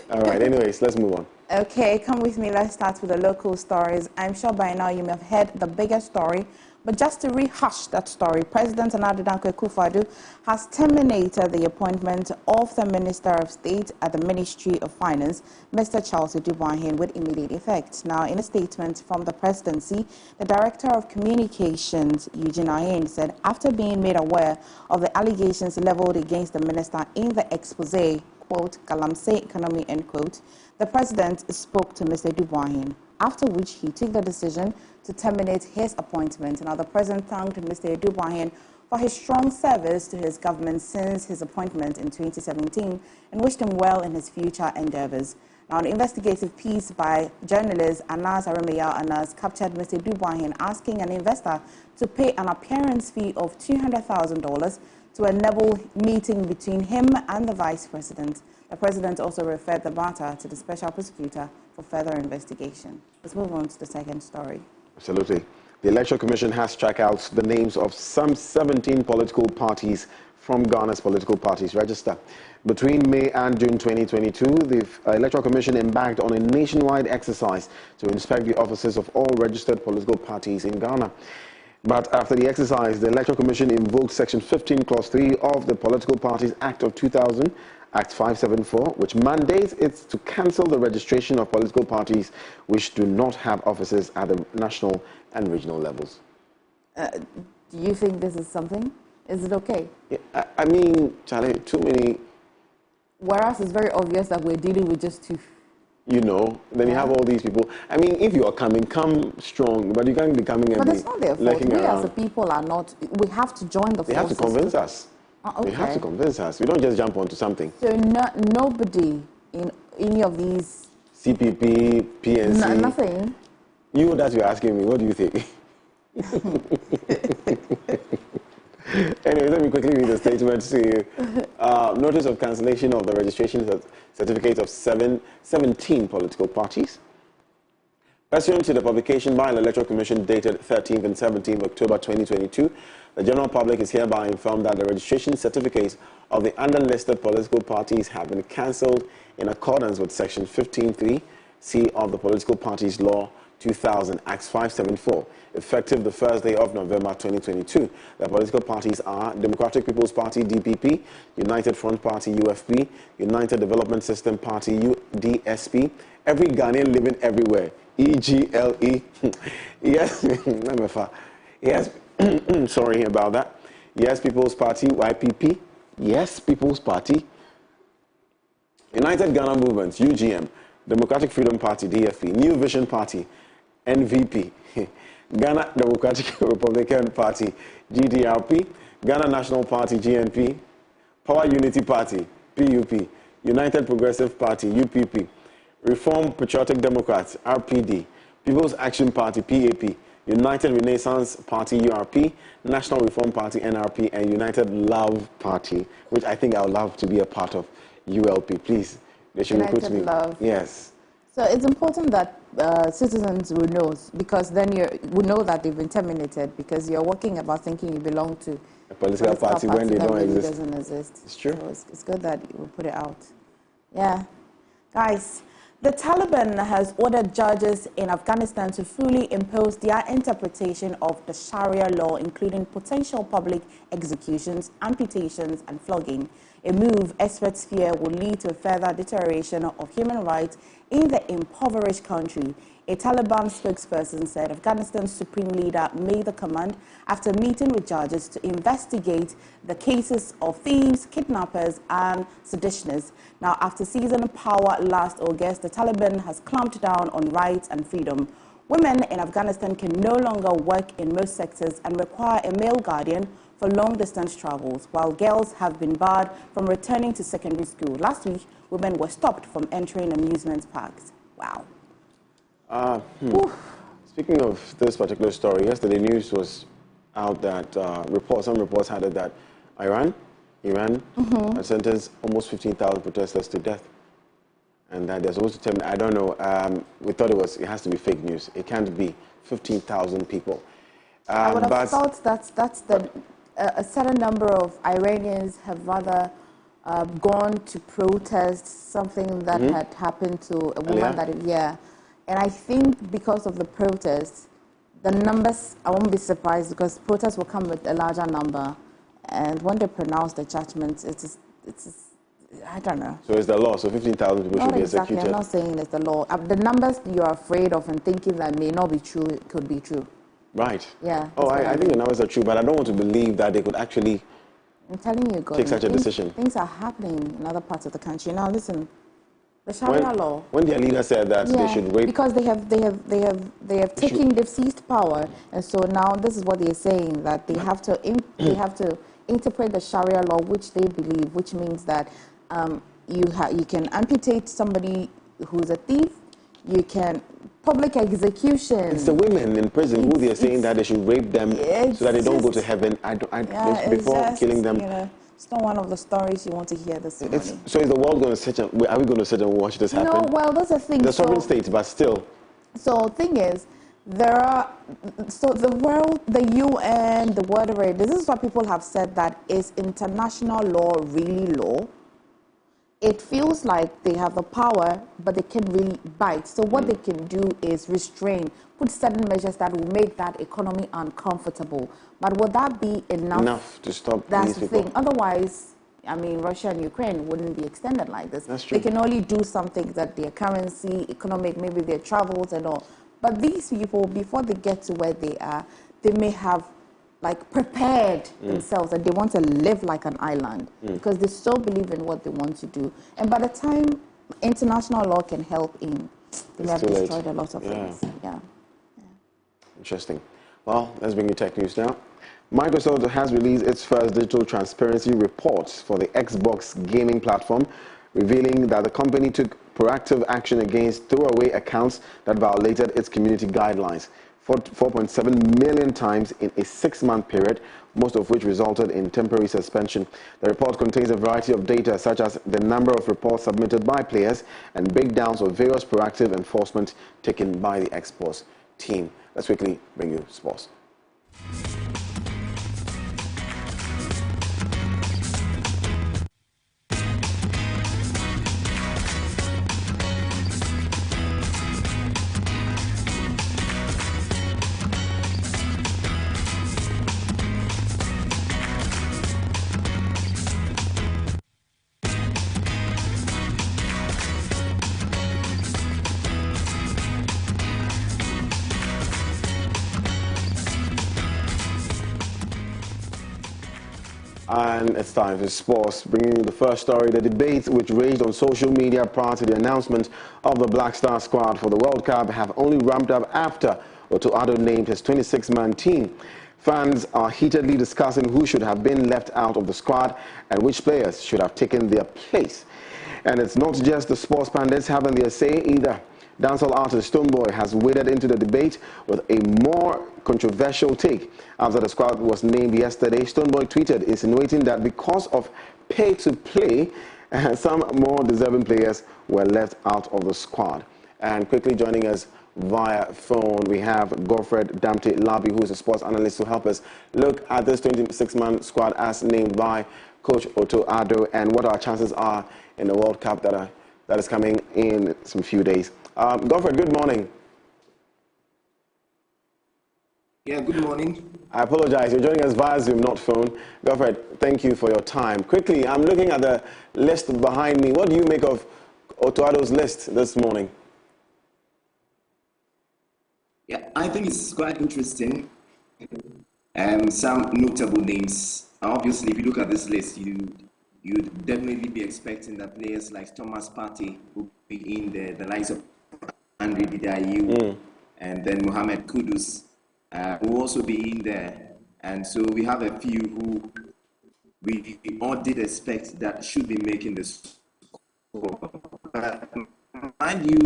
Speaker 1: All right, anyways, let's move on.
Speaker 2: Okay, come with me. Let's start with the local stories. I'm sure by now you may have heard the bigger story, but just to rehash that story, President Nana Dankwa Akufo-Addo has terminated the appointment of the Minister of State at the Ministry of Finance, Mr. Charles Dubois, with immediate effect. Now, in a statement from the presidency, the Director of Communications, Eugene Ayen, said after being made aware of the allegations leveled against the minister in the expose, quote, Galamsey economy, end quote, the president spoke to Mr. Dubois, after which he took the decision to terminate his appointment. Now, the president thanked Mr. Dubois for his strong service to his government since his appointment in 2017 and wished him well in his future endeavors. Now, an investigative piece by journalist Anas Aremeya Anas captured Mr. Dubois asking an investor to pay an appearance fee of $200,000 to enable meeting between him and the vice president. The president also referred the matter to the special prosecutor for further investigation. Let's move on to the second story.
Speaker 1: Absolutely. The Electoral Commission has struck out the names of some 17 political parties from Ghana's political parties register. Between May and June 2022, the Electoral Commission embarked on a nationwide exercise to inspect the offices of all registered political parties in Ghana. But after the exercise, the Electoral Commission invoked Section 15, Clause 3 of the Political Parties Act of 2000, Act 574, which mandates it to cancel the registration of political parties which do not have offices at the national and regional levels.
Speaker 2: Do you think this is something? Is it okay?
Speaker 1: Yeah, I mean, Charlie, too many...
Speaker 2: Whereas it's very obvious that we're dealing with just two.
Speaker 1: You know, then you have all these people. I mean, if you are coming, come strong, but you can't be coming and
Speaker 2: But it's not their fault. We
Speaker 1: around.
Speaker 2: as the people are not, we have to join the forces.
Speaker 1: They have to convince us.
Speaker 2: Okay.
Speaker 1: They have to convince us. We don't just jump onto something.
Speaker 2: So nobody in any of these...
Speaker 1: CPP, PNC...
Speaker 2: Nothing?
Speaker 1: You that you're asking me, what do you think? Anyway, let me quickly read the statement to you. Notice of cancellation of the registration certificates of 17 political parties. Pursuant to the publication by the Electoral Commission dated 13th and 17th October 2022, the general public is hereby informed that the registration certificates of the underlisted political parties have been cancelled in accordance with Section 15(3)(c) of the Political Parties Law 2000, Act 574, effective the first day of November 2022. The political parties are Democratic People's Party, DPP, United Front Party, UFP, United Development System Party, UDSP, Every Ghanaian Living Everywhere, EGLE, yes, Emefa, yes, sorry about that, Yes People's Party, YPP. Yes People's Party. United Ghana Movement, UGM. Democratic Freedom Party, DFP. New Vision Party, NVP. Ghana Democratic Republican Party, GDRP. Ghana National Party, GNP. Power Unity Party, PUP. United Progressive Party, UPP. Reform Patriotic Democrats, RPD. People's Action Party, PAP. United Renaissance Party, URP. National Reform Party, NRP. And United Love Party, which I think I would love to be a part of, ULP. Please, they should recruit me.
Speaker 2: Love.
Speaker 1: Yes.
Speaker 2: So it's important that citizens will know, because then you will know that they've been terminated, because you're working about thinking you belong to
Speaker 1: A political party when they
Speaker 2: that
Speaker 1: don't
Speaker 2: really
Speaker 1: exist.
Speaker 2: doesn't exist.
Speaker 1: It's true.
Speaker 2: So it's good that you will put it out. Yeah. Guys, the Taliban has ordered judges in Afghanistan to fully impose their interpretation of the Sharia law, including potential public executions, amputations, and flogging. A move experts fear will lead to a further deterioration of human rights in the impoverished country. A Taliban spokesperson said Afghanistan's supreme leader made the command after meeting with judges to investigate the cases of thieves, kidnappers, and seditionists. Now, after seizing power last August, the Taliban has clamped down on rights and freedom. Women in Afghanistan can no longer work in most sectors and require a male guardian for long-distance travels, while girls have been barred from returning to secondary school. Last week, women were stopped from entering amusement parks. Wow.
Speaker 1: Speaking of this particular story, yesterday news was out that some reports had it that Iran had sentenced almost 15,000 protesters to death. And that they're supposed to tell me, I don't know, we thought it has to be fake news. It can't be 15,000 people.
Speaker 2: I would have thought a certain number of Iranians have rather gone to protest something that had happened to a woman and I think because of the protests, the numbers, I won't be surprised, because protests will come with a larger number, and when they pronounce the judgment, it's I don't know.
Speaker 1: So it's the law, so 15,000 people should be
Speaker 2: executed. I'm not saying it's the law. The numbers you're afraid of and thinking that may not be true, it could be true.
Speaker 1: Right.
Speaker 2: Yeah.
Speaker 1: Oh, I think the numbers are true, but I don't want to believe that they could actually
Speaker 2: I'm telling you, Godwin,
Speaker 1: take such a decision.
Speaker 2: Things are happening in other parts of the country. Now, listen, the Sharia law.
Speaker 1: When their leader said that they should rape,
Speaker 2: because they've seized power, and so now this is what they're saying, that they have to interpret the Sharia law, which they believe, which means that you can amputate somebody who's a thief, you can public execution. It's
Speaker 1: the women in prison who they're saying that they should rape them so that they don't go to heaven. Before killing them.
Speaker 2: It's not one of the stories you want to hear this morning.
Speaker 1: So is the world going to sit and, are we going to sit and watch this happen?
Speaker 2: No, well, that's the thing.
Speaker 1: The sovereign states, but still.
Speaker 2: So thing is, the world, the UN, the whatever, this is what people have said, that is international law really law? It feels like they have the power, but they can really bite. So what they can do is restrain, put certain measures that will make that economy uncomfortable. But would that be enough?
Speaker 1: Enough to stop
Speaker 2: That's
Speaker 1: these
Speaker 2: the
Speaker 1: people.
Speaker 2: thing. Otherwise, I mean, Russia and Ukraine wouldn't be extended like this.
Speaker 1: That's true.
Speaker 2: They can only do something that their currency, economic, maybe their travels and all. But these people, before they get to where they are, they may have prepared themselves that they want to live like an island because they so believe in what they want to do. And by the time international law can help in, they have destroyed a lot of things. Yeah.
Speaker 1: Interesting. Well, let's bring you tech news now. Microsoft has released its first digital transparency report for the Xbox gaming platform, revealing that the company took proactive action against throwaway accounts that violated its community guidelines. 4.7 million times in a 6-month period, most of which resulted in temporary suspension. The report contains a variety of data, such as the number of reports submitted by players and breakdowns of various proactive enforcement taken by the Xbox team. Let's quickly bring you sports. And it's time for sports, bringing you the first story. The debate which raged on social media prior to the announcement of the Black Star squad for the World Cup have only ramped up after Otto Addo named his 26-man team. Fans are heatedly discussing who should have been left out of the squad and which players should have taken their place. And it's not just the sports pundits having their say either. Dancehall artist Stonebwoy has waded into the debate with a more controversial take. After the squad was named yesterday, Stonebwoy tweeted insinuating that because of pay to play, some more deserving players were left out of the squad. And quickly joining us via phone, we have Godfred Damte Labi, who is a sports analyst, to help us look at this 26-man squad as named by Coach Otto Addo and what our chances are in the World Cup that is coming in some few days. Godfred, good morning.
Speaker 10: Yeah, good morning.
Speaker 1: I apologize. You're joining us via Zoom, not phone. Godfred, thank you for your time. Quickly, I'm looking at the list behind me. What do you make of Otto Addo's list this morning?
Speaker 10: Yeah, I think it's quite interesting. Some notable names. Obviously, if you look at this list, you'd definitely be expecting that players like Thomas Partey will be in there, the likes of Andre Didayew, and then Mohamed Kudus will also be in there. And so we have a few who we all did expect that should be making this score. Mind you,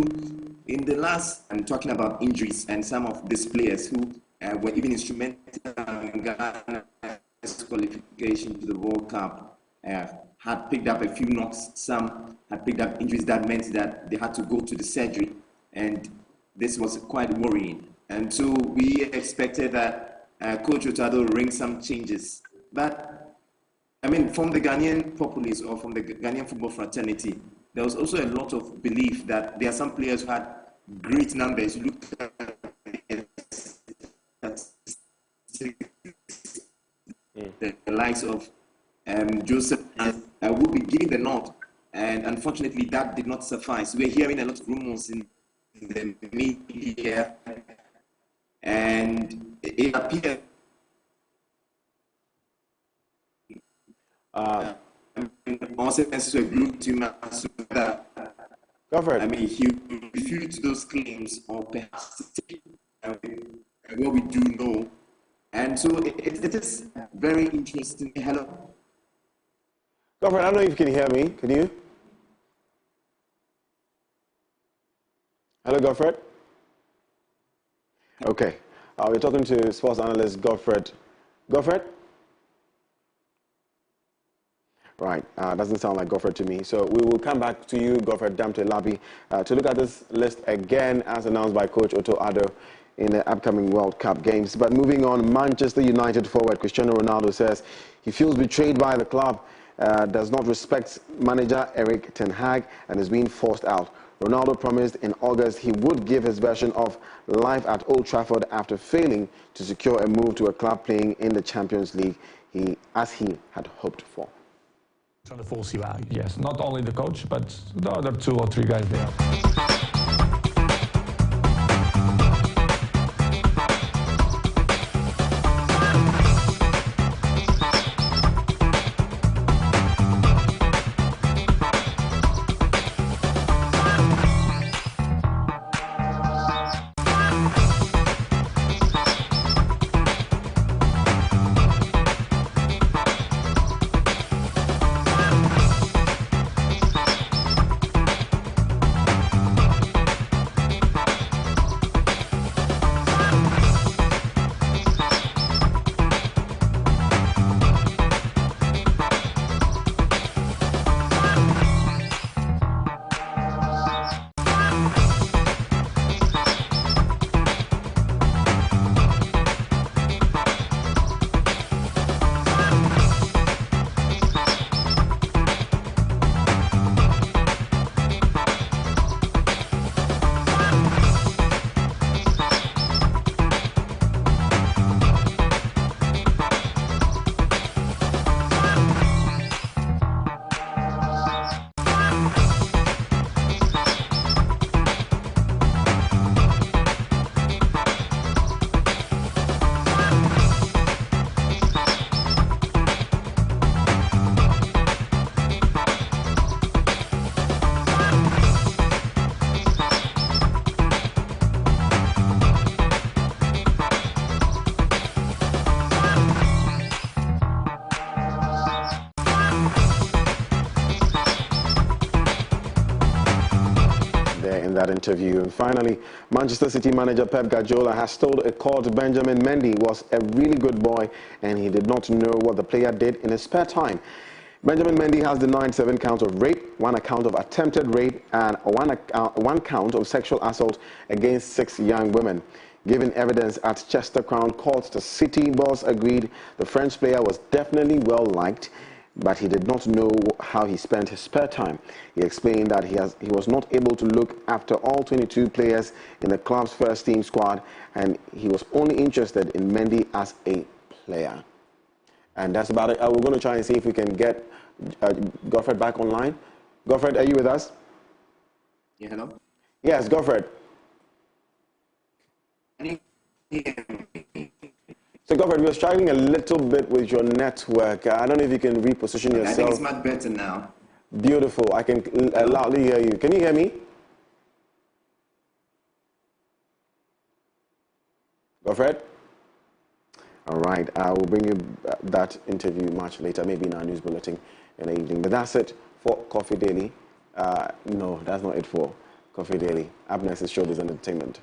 Speaker 10: in the last, I'm talking about injuries and some of these players who were even instrumental in Ghana's qualification to the World Cup had picked up a few knocks. Some had picked up injuries that meant that they had to go to the surgery, and this was quite worrying. And so we expected that Coach Otto Addo would bring some changes. But, I mean, from the Ghanaian populace or from the Ghanaian football fraternity, there was also a lot of belief that there are some players who had great numbers. You look at the likes of Joseph will be giving the nod, and unfortunately that did not suffice. We're hearing a lot of rumors in the media, and it appears also to a group team.
Speaker 1: Godfred.
Speaker 10: I mean, he refutes those claims, or perhaps what we do know. And so it is very interesting. Hello?
Speaker 1: Godfred, I don't know if you can hear me. Can you? Hello, Godfred? Okay. We're talking to sports analyst Godfred. Godfred? Right. Doesn't sound like Godfred to me. So we will come back to you, Godfred Damte Labi, to look at this list again as announced by Coach Otto Addo in the upcoming World Cup games. But moving on, Manchester United forward Cristiano Ronaldo says he feels betrayed by the club, does not respect manager Erik ten Hag, and is being forced out. Ronaldo promised in August he would give his version of life at Old Trafford after failing to secure a move to a club playing in the Champions League as he had hoped for.
Speaker 11: Trying to force you out, yes. Not only the coach, but the other 2 or 3 guys there.
Speaker 1: that interview. And finally, Manchester City manager Pep Guardiola has told a court Benjamin Mendy was a really good boy and he did not know what the player did in his spare time. Benjamin Mendy has denied 7 counts of rape, 1 account of attempted rape, and 1 count of sexual assault against 6 young women. Giving evidence at Chester Crown Court, the City boss agreed the French player was definitely well liked, but he did not know how he spent his spare time. He explained that he was not able to look after all 22 players in the club's first team squad, and he was only interested in Mendy as a player. And that's about it. We're going to try and see if we can get Godfred back online. Godfred, are you with us?
Speaker 10: Yeah, hello?
Speaker 1: Yes, Godfred. So, Godfred, we're struggling a little bit with your network. I don't know if you can reposition yourself.
Speaker 10: I think it's much better now.
Speaker 1: Beautiful. I can loudly hear you. Can you hear me? Godfred? All right. I will bring you that interview much later, maybe in our news bulletin in the evening. But that's it for Coffee Daily. No, that's not it for Coffee Daily. Up next is Showbiz and Entertainment.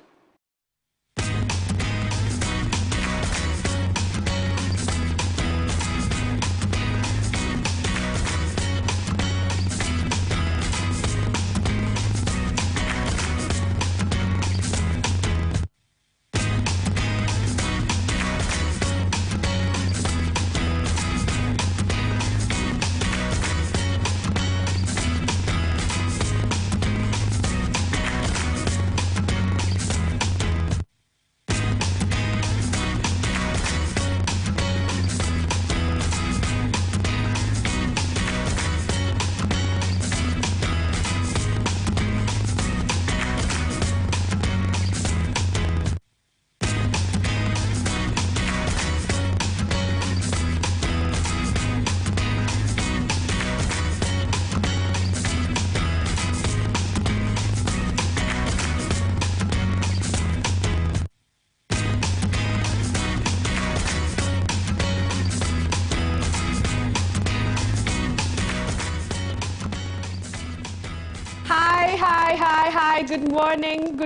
Speaker 12: Hi, good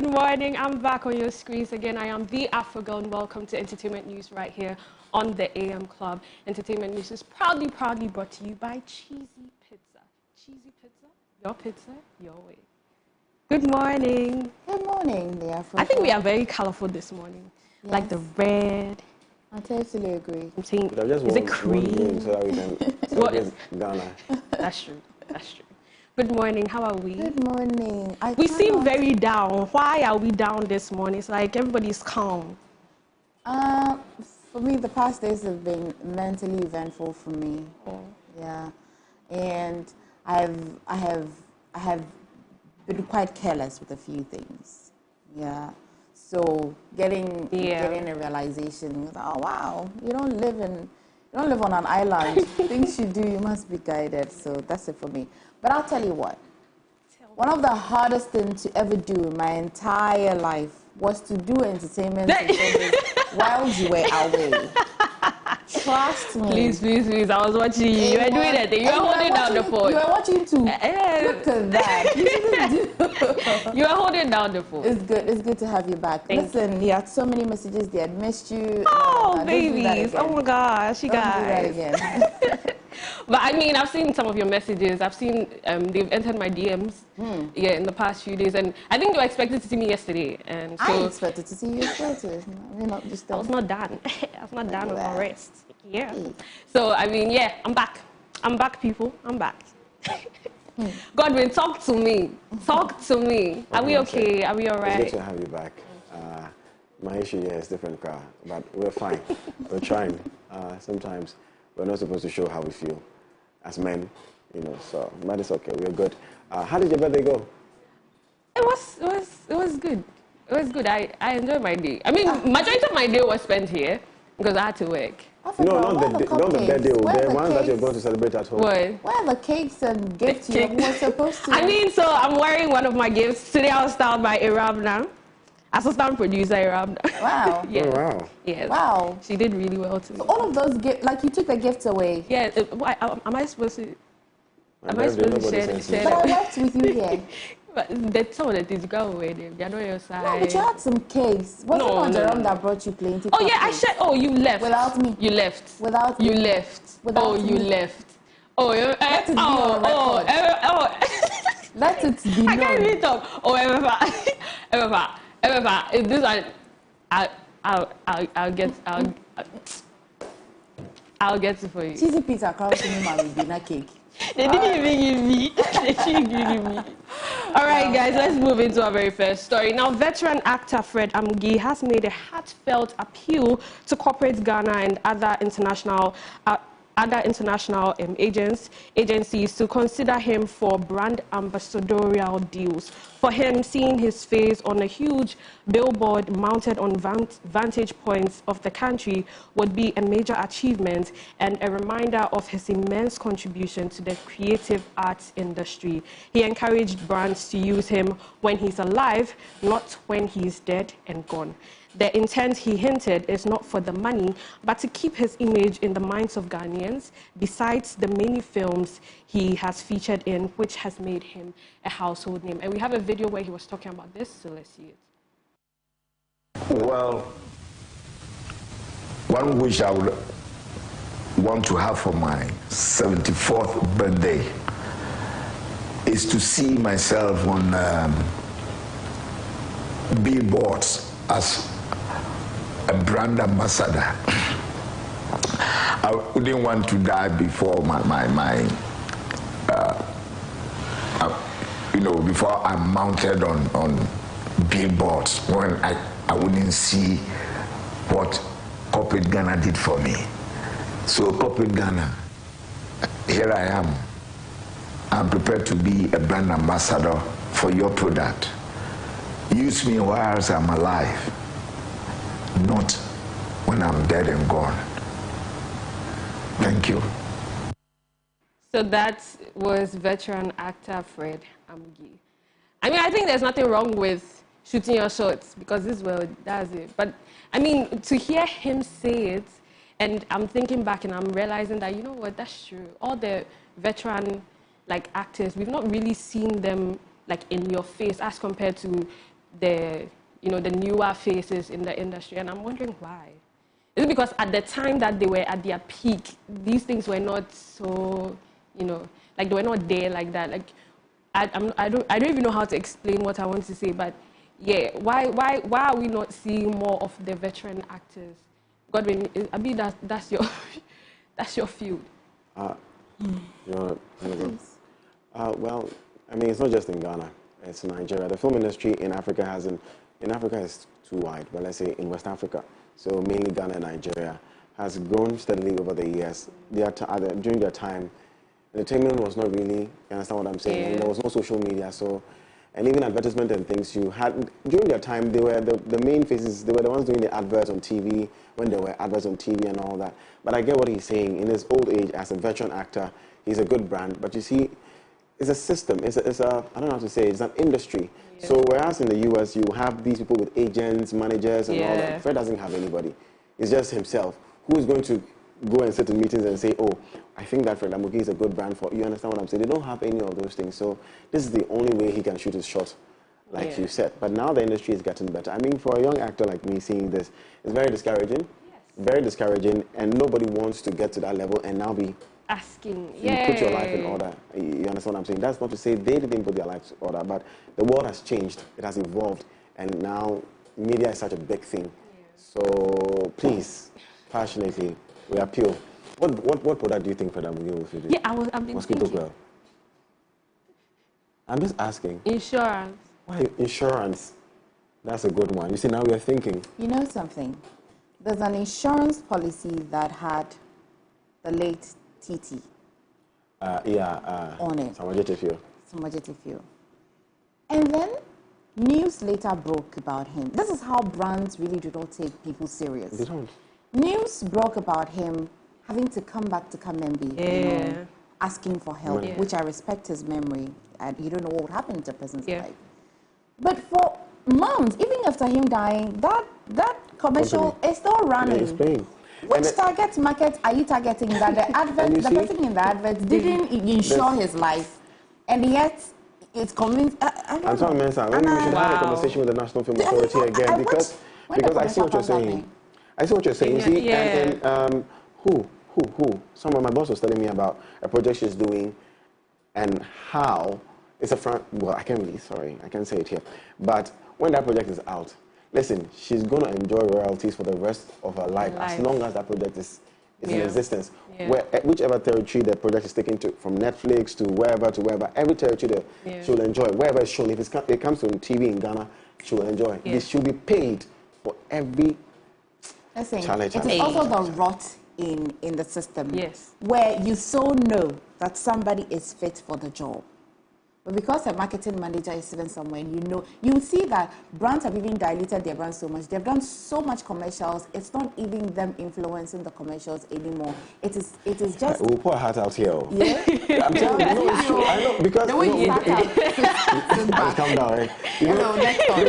Speaker 12: morning. I'm back on your screens again. I am The Afrogirl and welcome to Entertainment News right here on the AM Club. Entertainment News is proudly brought to you by Cheesy Pizza. Cheesy Pizza, your pizza, your way. Good morning.
Speaker 2: Good morning, The Afrogirl.
Speaker 12: I think we are very colorful this morning. Yes. Like the red.
Speaker 2: I totally agree.
Speaker 12: I'm saying, is it cream?
Speaker 1: So that we can Ghana.
Speaker 12: That's true. Good morning, how are we?
Speaker 2: Good morning.
Speaker 12: We seem very down. Why are we down this morning? It's like everybody's calm.
Speaker 2: For me, the past days have been mentally eventful for me.
Speaker 12: Oh.
Speaker 2: Yeah. And I have been quite careless with a few things. Yeah. So getting a realization, oh wow, you don't live on an island. Things you do, you must be guided. So that's it for me. But I'll tell you what, one of the hardest things to ever do in my entire life was to do entertainment while you were away. Trust me.
Speaker 12: Please. I was watching you. You were doing it. You were holding down the phone.
Speaker 2: You were watching too. Look at that.
Speaker 12: You were holding down the phone.
Speaker 2: It's good. It's good to have you back. Listen, you had so many messages. They had missed you.
Speaker 12: Oh, babies. Oh, my gosh. You guys.
Speaker 2: Don't do that again.
Speaker 12: But I mean, I've seen some of your messages. I've seen they've entered my DMs in the past few days. And I think they were expected to see me yesterday. And so
Speaker 2: I expected to see you yesterday.
Speaker 12: I was not done. I was not done with my rest. Yeah. So, I mean, yeah, I'm back. I'm back, people. I'm back. Godwin, talk to me. Talk to me. Are we okay? Are we all right?
Speaker 1: It's good to have you back. My issue here is different, but we're fine. We're trying. Sometimes we're not supposed to show how we feel as men, so, but it's okay. We're good. How did your birthday go?
Speaker 12: It was good. It was good. I enjoyed my day. I mean, majority of my day was spent here because I had to work.
Speaker 1: No, not the birthday. The one that you're going to celebrate at home.
Speaker 12: What?
Speaker 2: Where are the cakes and gifts you were supposed to?
Speaker 12: I mean, so I'm wearing one of my gifts. Today I was styled by Irabna, assistant producer Irabna.
Speaker 2: Wow.
Speaker 12: Yes.
Speaker 1: Oh, wow.
Speaker 12: Yes.
Speaker 2: Wow.
Speaker 12: She did really well too.
Speaker 2: So all of those gifts, like you took the gifts away.
Speaker 12: Yeah. Am I supposed to?
Speaker 1: Am I supposed to share
Speaker 2: But I worked with you here.
Speaker 12: Some of the things go away. They are not your side.
Speaker 2: No, but you had some case. Was it not Jerome that brought you plenty?
Speaker 12: Oh, yeah, I said, oh, you left.
Speaker 2: Without me.
Speaker 12: You left.
Speaker 2: Without
Speaker 12: you
Speaker 2: me.
Speaker 12: left.
Speaker 2: Without
Speaker 12: oh, you
Speaker 2: me.
Speaker 12: left. Oh, let it be on record.
Speaker 2: Let it be known.
Speaker 12: I can't even talk. Oh, Emefa, if this I'll get it for you.
Speaker 2: Cheesy pizza comes to me, my Ribena cake.
Speaker 12: They didn't even give me. They didn't give me. All right, guys, let's move into our very first story. Now, veteran actor Fred Amugi has made a heartfelt appeal to corporate Ghana and other international agencies to consider him for brand ambassadorial deals. For him, seeing his face on a huge billboard mounted on vantage points of the country would be a major achievement and a reminder of his immense contribution to the creative arts industry. He encouraged brands to use him when he's alive, not when he's dead and gone. The intent, he hinted, is not for the money, but to keep his image in the minds of Ghanaians, besides the many films he has featured in, which has made him a household name. And we have a video where he was talking about this, so let's see it.
Speaker 13: Well, one wish I would want to have for my 74th birthday is to see myself on billboards as a brand ambassador. I wouldn't want to die before before I'm mounted on billboards, when I wouldn't see what corporate Ghana did for me. So corporate Ghana, here I am. I'm prepared to be a brand ambassador for your product. Use me whilst I'm alive, not when I'm dead and gone. Thank you.
Speaker 12: So that was veteran actor Fred Amugi. I mean, I think there's nothing wrong with shooting your shots because this world does it. But I mean, to hear him say it, and I'm thinking back and I'm realizing that, you know what, that's true. All the veteran actors, we've not really seen them in your face as compared to the newer faces in the industry, and I'm wondering why. Is it because at the time that they were at their peak, these things were not so, they were not there like that? I don't even know how to explain what I want to say, but yeah, why are we not seeing more of the veteran actors? Godwin, I mean that's your that's your field.
Speaker 1: Well, I mean, it's not just in Ghana. It's Nigeria. The film industry in Africa is too wide, but let's say in West Africa, so mainly Ghana and Nigeria, has grown steadily over the years. During their time, entertainment was not really, you understand what I'm saying? Yeah. And there was no social media, and even advertisement and things you had, during their time, they were the main faces, they were the ones doing the adverts on TV, when there were adverts on TV and all that. But I get what he's saying. In his old age, as a veteran actor, he's a good brand, but you see, it's a system, it's a I don't know how to say it, it's an industry. Yeah. So whereas in the US, you have these people with agents, managers, and all that, Fred doesn't have anybody. It's just himself. Who is going to go and sit in meetings and say, oh, I think that Fred Amugi is a good brand for, you understand what I'm saying? They don't have any of those things. So this is the only way he can shoot his shot, like you said. But now the industry is getting better. I mean, for a young actor like me seeing this, it's very discouraging. Yes. Very discouraging, and nobody wants to get to that level and now be
Speaker 12: asking,
Speaker 1: you put your life in order. You understand what I'm saying? That's not to say they didn't put their lives in order, but the world has changed. It has evolved, and now media is such a big thing. Yeah. So please, passionately, we appeal. What product do you think Fred Amugi will fit in?
Speaker 12: Yeah, I've been thinking.
Speaker 1: I'm just asking.
Speaker 12: Insurance.
Speaker 1: Why insurance? That's a good one. You see, now we are thinking.
Speaker 2: You know something? There's an insurance policy that had the late TT on it. Samajete. And then news later broke about him. This is how brands really do not take people serious.
Speaker 1: They don't.
Speaker 2: News broke about him having to come back to Kamembe, asking for help, which I respect his memory. And you don't know what would happen to a person's life. But for months, even after him dying, that commercial is still running. Which target market are you targeting that the person in the advert didn't insure his life, and yet it's convinced.
Speaker 1: Antoine Mensah, maybe we should have a conversation with the National Film Authority again because I see what you're saying. I see what you're saying. You see, and who? Someone, my boss was telling me about a project she's doing and how it's a front. Well, I can't say it here. But when that project is out, listen, she's going to enjoy royalties for the rest of her life as long as that project is in existence. Whichever territory the project is taken to, from Netflix to wherever, every territory she'll enjoy. Wherever it's shown, if it comes on TV in Ghana, she'll enjoy. She'll be paid for every. Challenge.
Speaker 2: It is also the rot in the system, where you so know that somebody is fit for the job. But because a marketing manager is sitting somewhere, you see that brands have even diluted their brand so much. They've done so much commercials. It's not even them influencing the commercials anymore. It is just.
Speaker 1: We'll put our heart out here.
Speaker 2: Yeah,
Speaker 1: I'm telling you, it's true. I know because
Speaker 2: the way you sat out.
Speaker 1: Calm down, right?
Speaker 2: Hello, next time.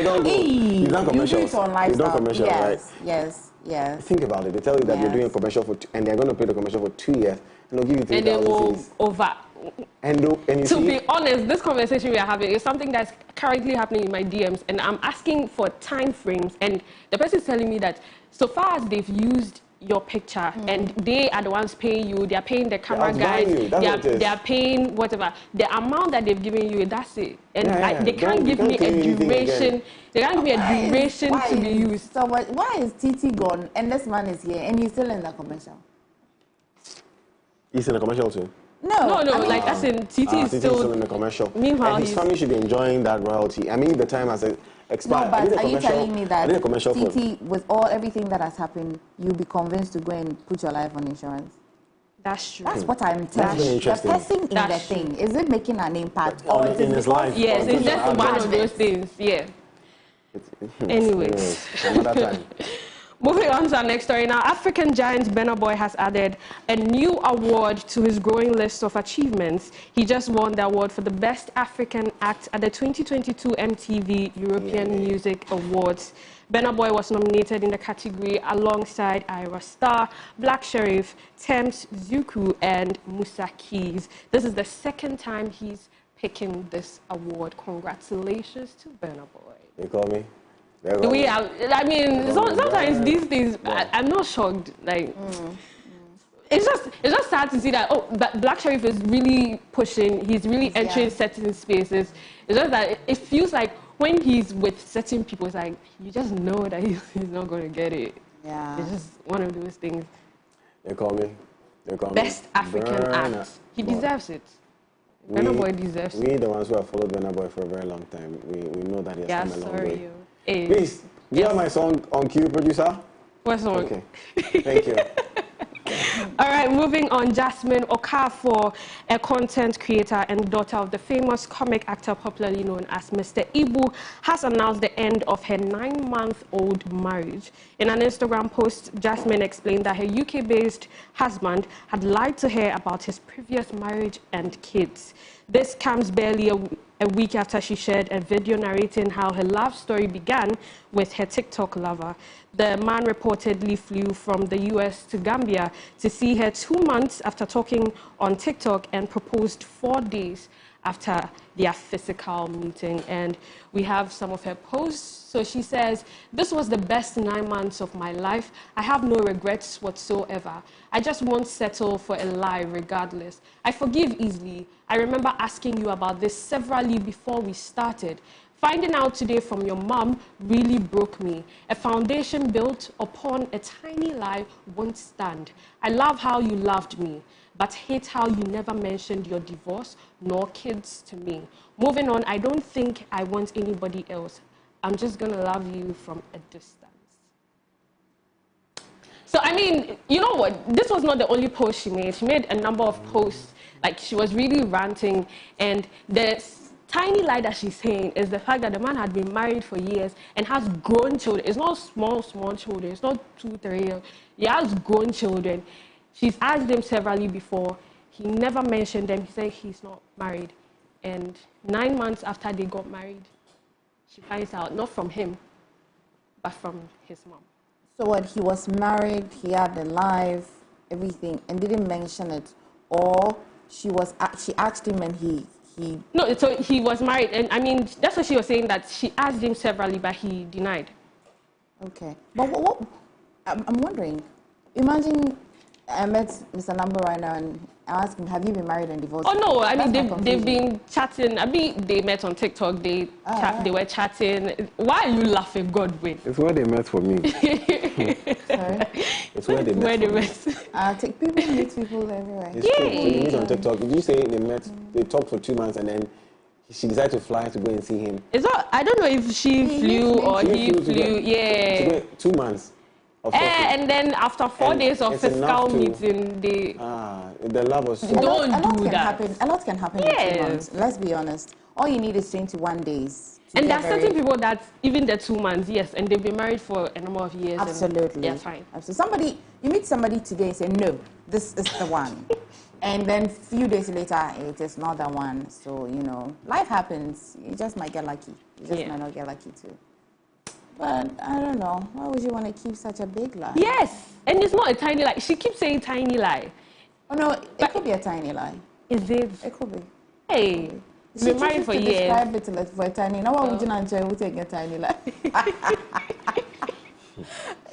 Speaker 1: Don't go. You've done commercials. You've done commercials, right?
Speaker 2: Yes.
Speaker 1: Think about it. They tell you that you're doing a commercial and they're going to pay the commercial for 2 years, and they'll give you 3,000.
Speaker 12: And they will over.
Speaker 1: And
Speaker 12: to be honest, this conversation we are having is something that's currently happening in my DMs, and I'm asking for time frames, and the person is telling me that so far as they've used your picture and they are the ones paying you, they are paying the camera guys, they are paying whatever, the amount that they've given you, that's it. And they can't give me a duration. They can't give me a duration to be used.
Speaker 2: So why is TT gone and this man is here and he's still in the commercial?
Speaker 1: He's in the commercial too?
Speaker 2: No,
Speaker 12: like as in TT is still
Speaker 1: in the commercial.
Speaker 12: Meanwhile,
Speaker 1: and his family should be enjoying that royalty. I mean, the time has expired.
Speaker 2: No, but are you telling me that TT, with everything that has happened, you'll be convinced to go and put your life on insurance?
Speaker 12: That's true.
Speaker 2: That's what I'm telling you. The person in the thing, is it making an impact? Or
Speaker 1: in his life?
Speaker 12: Yes, it's just one of those things. Yeah. Anyways.
Speaker 1: Another time.
Speaker 12: Moving on to our next story now, African giant Burna Boy has added a new award to his growing list of achievements. He just won the award for the Best African Act at the 2022 MTV European Music Awards. Burna Boy was nominated in the category alongside Ira Star, Black Sherif, Thames Zuku, and Musa Keys. This is the second time he's picking this award. Congratulations to Burna Boy.
Speaker 1: You call me?
Speaker 12: I mean, sometimes these things, I'm not shocked. Like, it's just sad to see that. Black Sherif is really pushing. He's really entering certain spaces. It's just that it feels like when he's with certain people, it's like you just know that he's not going to get it.
Speaker 2: Yeah,
Speaker 12: it's just one of those things.
Speaker 1: They call me.
Speaker 12: Best African Act. He deserves it. Burna Boy deserves it.
Speaker 1: We the ones who have followed Burna Boy for a very long time. We know that he has come a long way.
Speaker 12: Hey.
Speaker 1: Please, do you have my song on cue, producer?
Speaker 12: What song?
Speaker 1: Okay. Thank you.
Speaker 12: All right, moving on. Jasmine Okafor, a content creator and daughter of the famous comic actor popularly known as Mr. Ibu, has announced the end of her 9-month-old marriage. In an Instagram post, Jasmine explained that her UK-based husband had lied to her about his previous marriage and kids. This comes barely a week after she shared a video narrating how her love story began with her TikTok lover. The man reportedly flew from the US to Gambia to see her 2 months after talking on TikTok and proposed 4 days after their physical meeting. And we have some of her posts. So she says, "This was the best 9 months of my life. I have no regrets whatsoever. I just won't settle for a lie regardless. I forgive easily. I remember asking you about this severally before we started. Finding out today from your mom really broke me. A foundation built upon a tiny lie won't stand. I love how you loved me, but hate how you never mentioned your divorce nor kids to me. Moving on, I don't think I want anybody else. I'm just gonna love you from a distance." So, I mean, you know what? This was not the only post she made. She made a number of posts. Like, she was really ranting. And the tiny lie that she's saying is the fact that the man had been married for years and has grown children. It's not small children. It's not 2, 3 years. He has grown children. She's asked him severally before. He never mentioned them. He said he's not married. And 9 months after they got married, she finds out, not from him, but from his mom.
Speaker 2: So what, he was married, he had a life, everything, and didn't mention it? Or she asked him and he
Speaker 12: No, so he was married, and I mean, that's what she was saying, that she asked him severally, but he denied.
Speaker 2: Okay. But what I'm wondering, imagine I met Mr. Number right now and I asked him, have you been married and divorced?
Speaker 12: Oh no, I mean they've been chatting. I mean they met on TikTok. They were chatting. Why are you laughing, Godwin?
Speaker 1: It's where they met for me.
Speaker 2: Sorry?
Speaker 1: It's where they met.
Speaker 2: People meet people everywhere.
Speaker 1: It's true. So you meet on TikTok. Did you say they met? They talked for 2 months and then she decided to fly to go and see him.
Speaker 12: It's not. I don't know if she flew or he flew. Yeah.
Speaker 1: To go 2 months.
Speaker 12: And then after 4 days of physical meeting, they...
Speaker 1: the love was so...
Speaker 2: Don't do that. A lot can happen in 2 months. Let's be honest. All you need is 21 days.
Speaker 12: And there are certain people that, even the 2 months, yes, and they've been married for a number of years.
Speaker 2: Absolutely.
Speaker 12: Yeah, fine.
Speaker 2: Absolutely. You meet somebody today and say, no, this is the one. And then a few days later, it is not the one. So, you know, life happens. You just might get lucky. You just might not get lucky too. But I don't know. Why would you want to keep such a big lie?
Speaker 12: Yes, and it's not a tiny lie. She keeps saying tiny lie.
Speaker 2: Oh no, it could be a tiny lie.
Speaker 12: Is it?
Speaker 2: It could be.
Speaker 12: Hey,
Speaker 2: She
Speaker 12: been married for years.
Speaker 2: Describe it for a tiny. Now why would you not would take a tiny lie?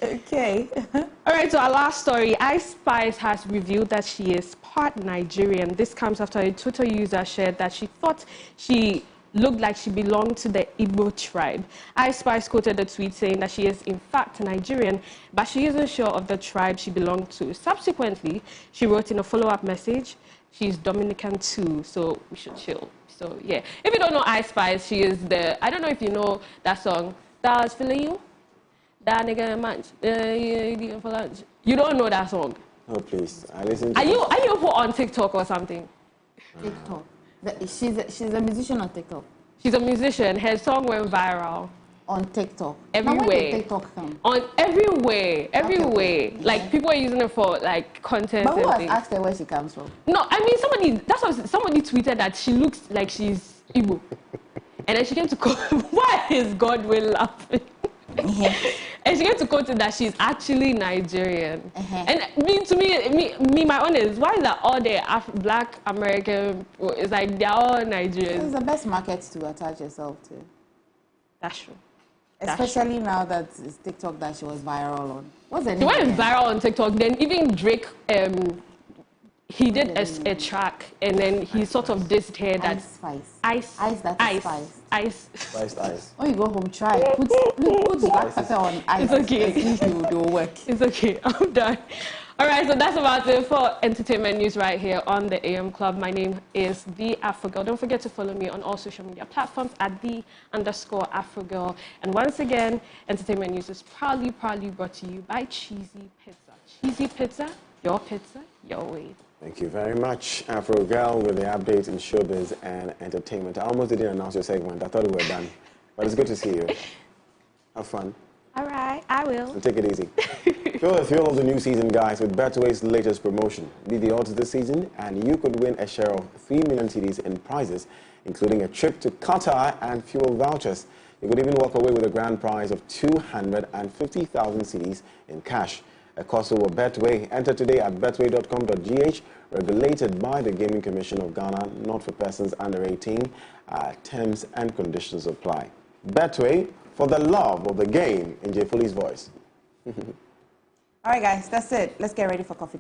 Speaker 2: Okay.
Speaker 12: All right, so our last story. Ice Spice has revealed that she is part Nigerian. This comes after a Twitter user shared that she thought she looked like she belonged to the Igbo tribe. Ice Spice quoted the tweet saying that she is in fact Nigerian, but she isn't sure of the tribe she belonged to. Subsequently, she wrote in a follow-up message, she's Dominican too, so we should chill. So yeah, if you don't know Ice Spice, she is the, I don't know if you know that song, That Was Feeling You? That nigga munch, for lunch. You don't know that song?
Speaker 1: Oh please, I listen to
Speaker 12: Are you on TikTok or something?
Speaker 2: TikTok. She's a musician on TikTok.
Speaker 12: She's a musician. Her song went viral.
Speaker 2: On TikTok.
Speaker 12: Everywhere.
Speaker 2: Now, where did TikTok come?
Speaker 12: On everywhere. Okay. Like, people are using it for, like, content.
Speaker 2: But who has asked her where she comes from?
Speaker 12: No, I mean, somebody tweeted that she looks like she's Igbo. And then she came to quote, why is Godwin laughing? And she came to quote that she's actually Nigerian. And my own is, why is that all the black American, it's like they're all Nigerians?
Speaker 2: It's the best market to attach yourself to.
Speaker 12: That's true.
Speaker 2: Especially now that it's TikTok that she was viral on. What's the name?
Speaker 12: She went viral on TikTok. Then even Drake, he did a track, and then he sort of dissed her that
Speaker 2: Ice.
Speaker 1: Spiced ice.
Speaker 2: When you go home, try put black pepper on ice.
Speaker 12: It's okay.
Speaker 2: It will work.
Speaker 12: It's okay. I'm done. All right, so that's about it for entertainment news right here on the AM Club. My name is The Afrogirl. Don't forget to follow me on all social media platforms at _Afrogirl. And once again, entertainment news is proudly brought to you by Cheesy Pizza. Cheesy Pizza, your way.
Speaker 1: Thank you very much, Afrogirl, with the updates in showbiz and entertainment. I almost didn't announce your segment. I thought we were done. But it's good to see you. Have fun.
Speaker 12: All right, I will.
Speaker 1: And take it easy. Feel the thrill of the new season, guys, with Betway's latest promotion. Be the odds this season, and you could win a share of 3 million cedis in prizes, including a trip to Qatar and fuel vouchers. You could even walk away with a grand prize of 250,000 cedis in cash. A cost over Betway. Enter today at betway.com.gh. Regulated by the Gaming Commission of Ghana, not for persons under 18. Terms and conditions apply. Betway, for the love of the game, in J. Foley's voice.
Speaker 2: All right, guys, that's it. Let's get ready for coffee.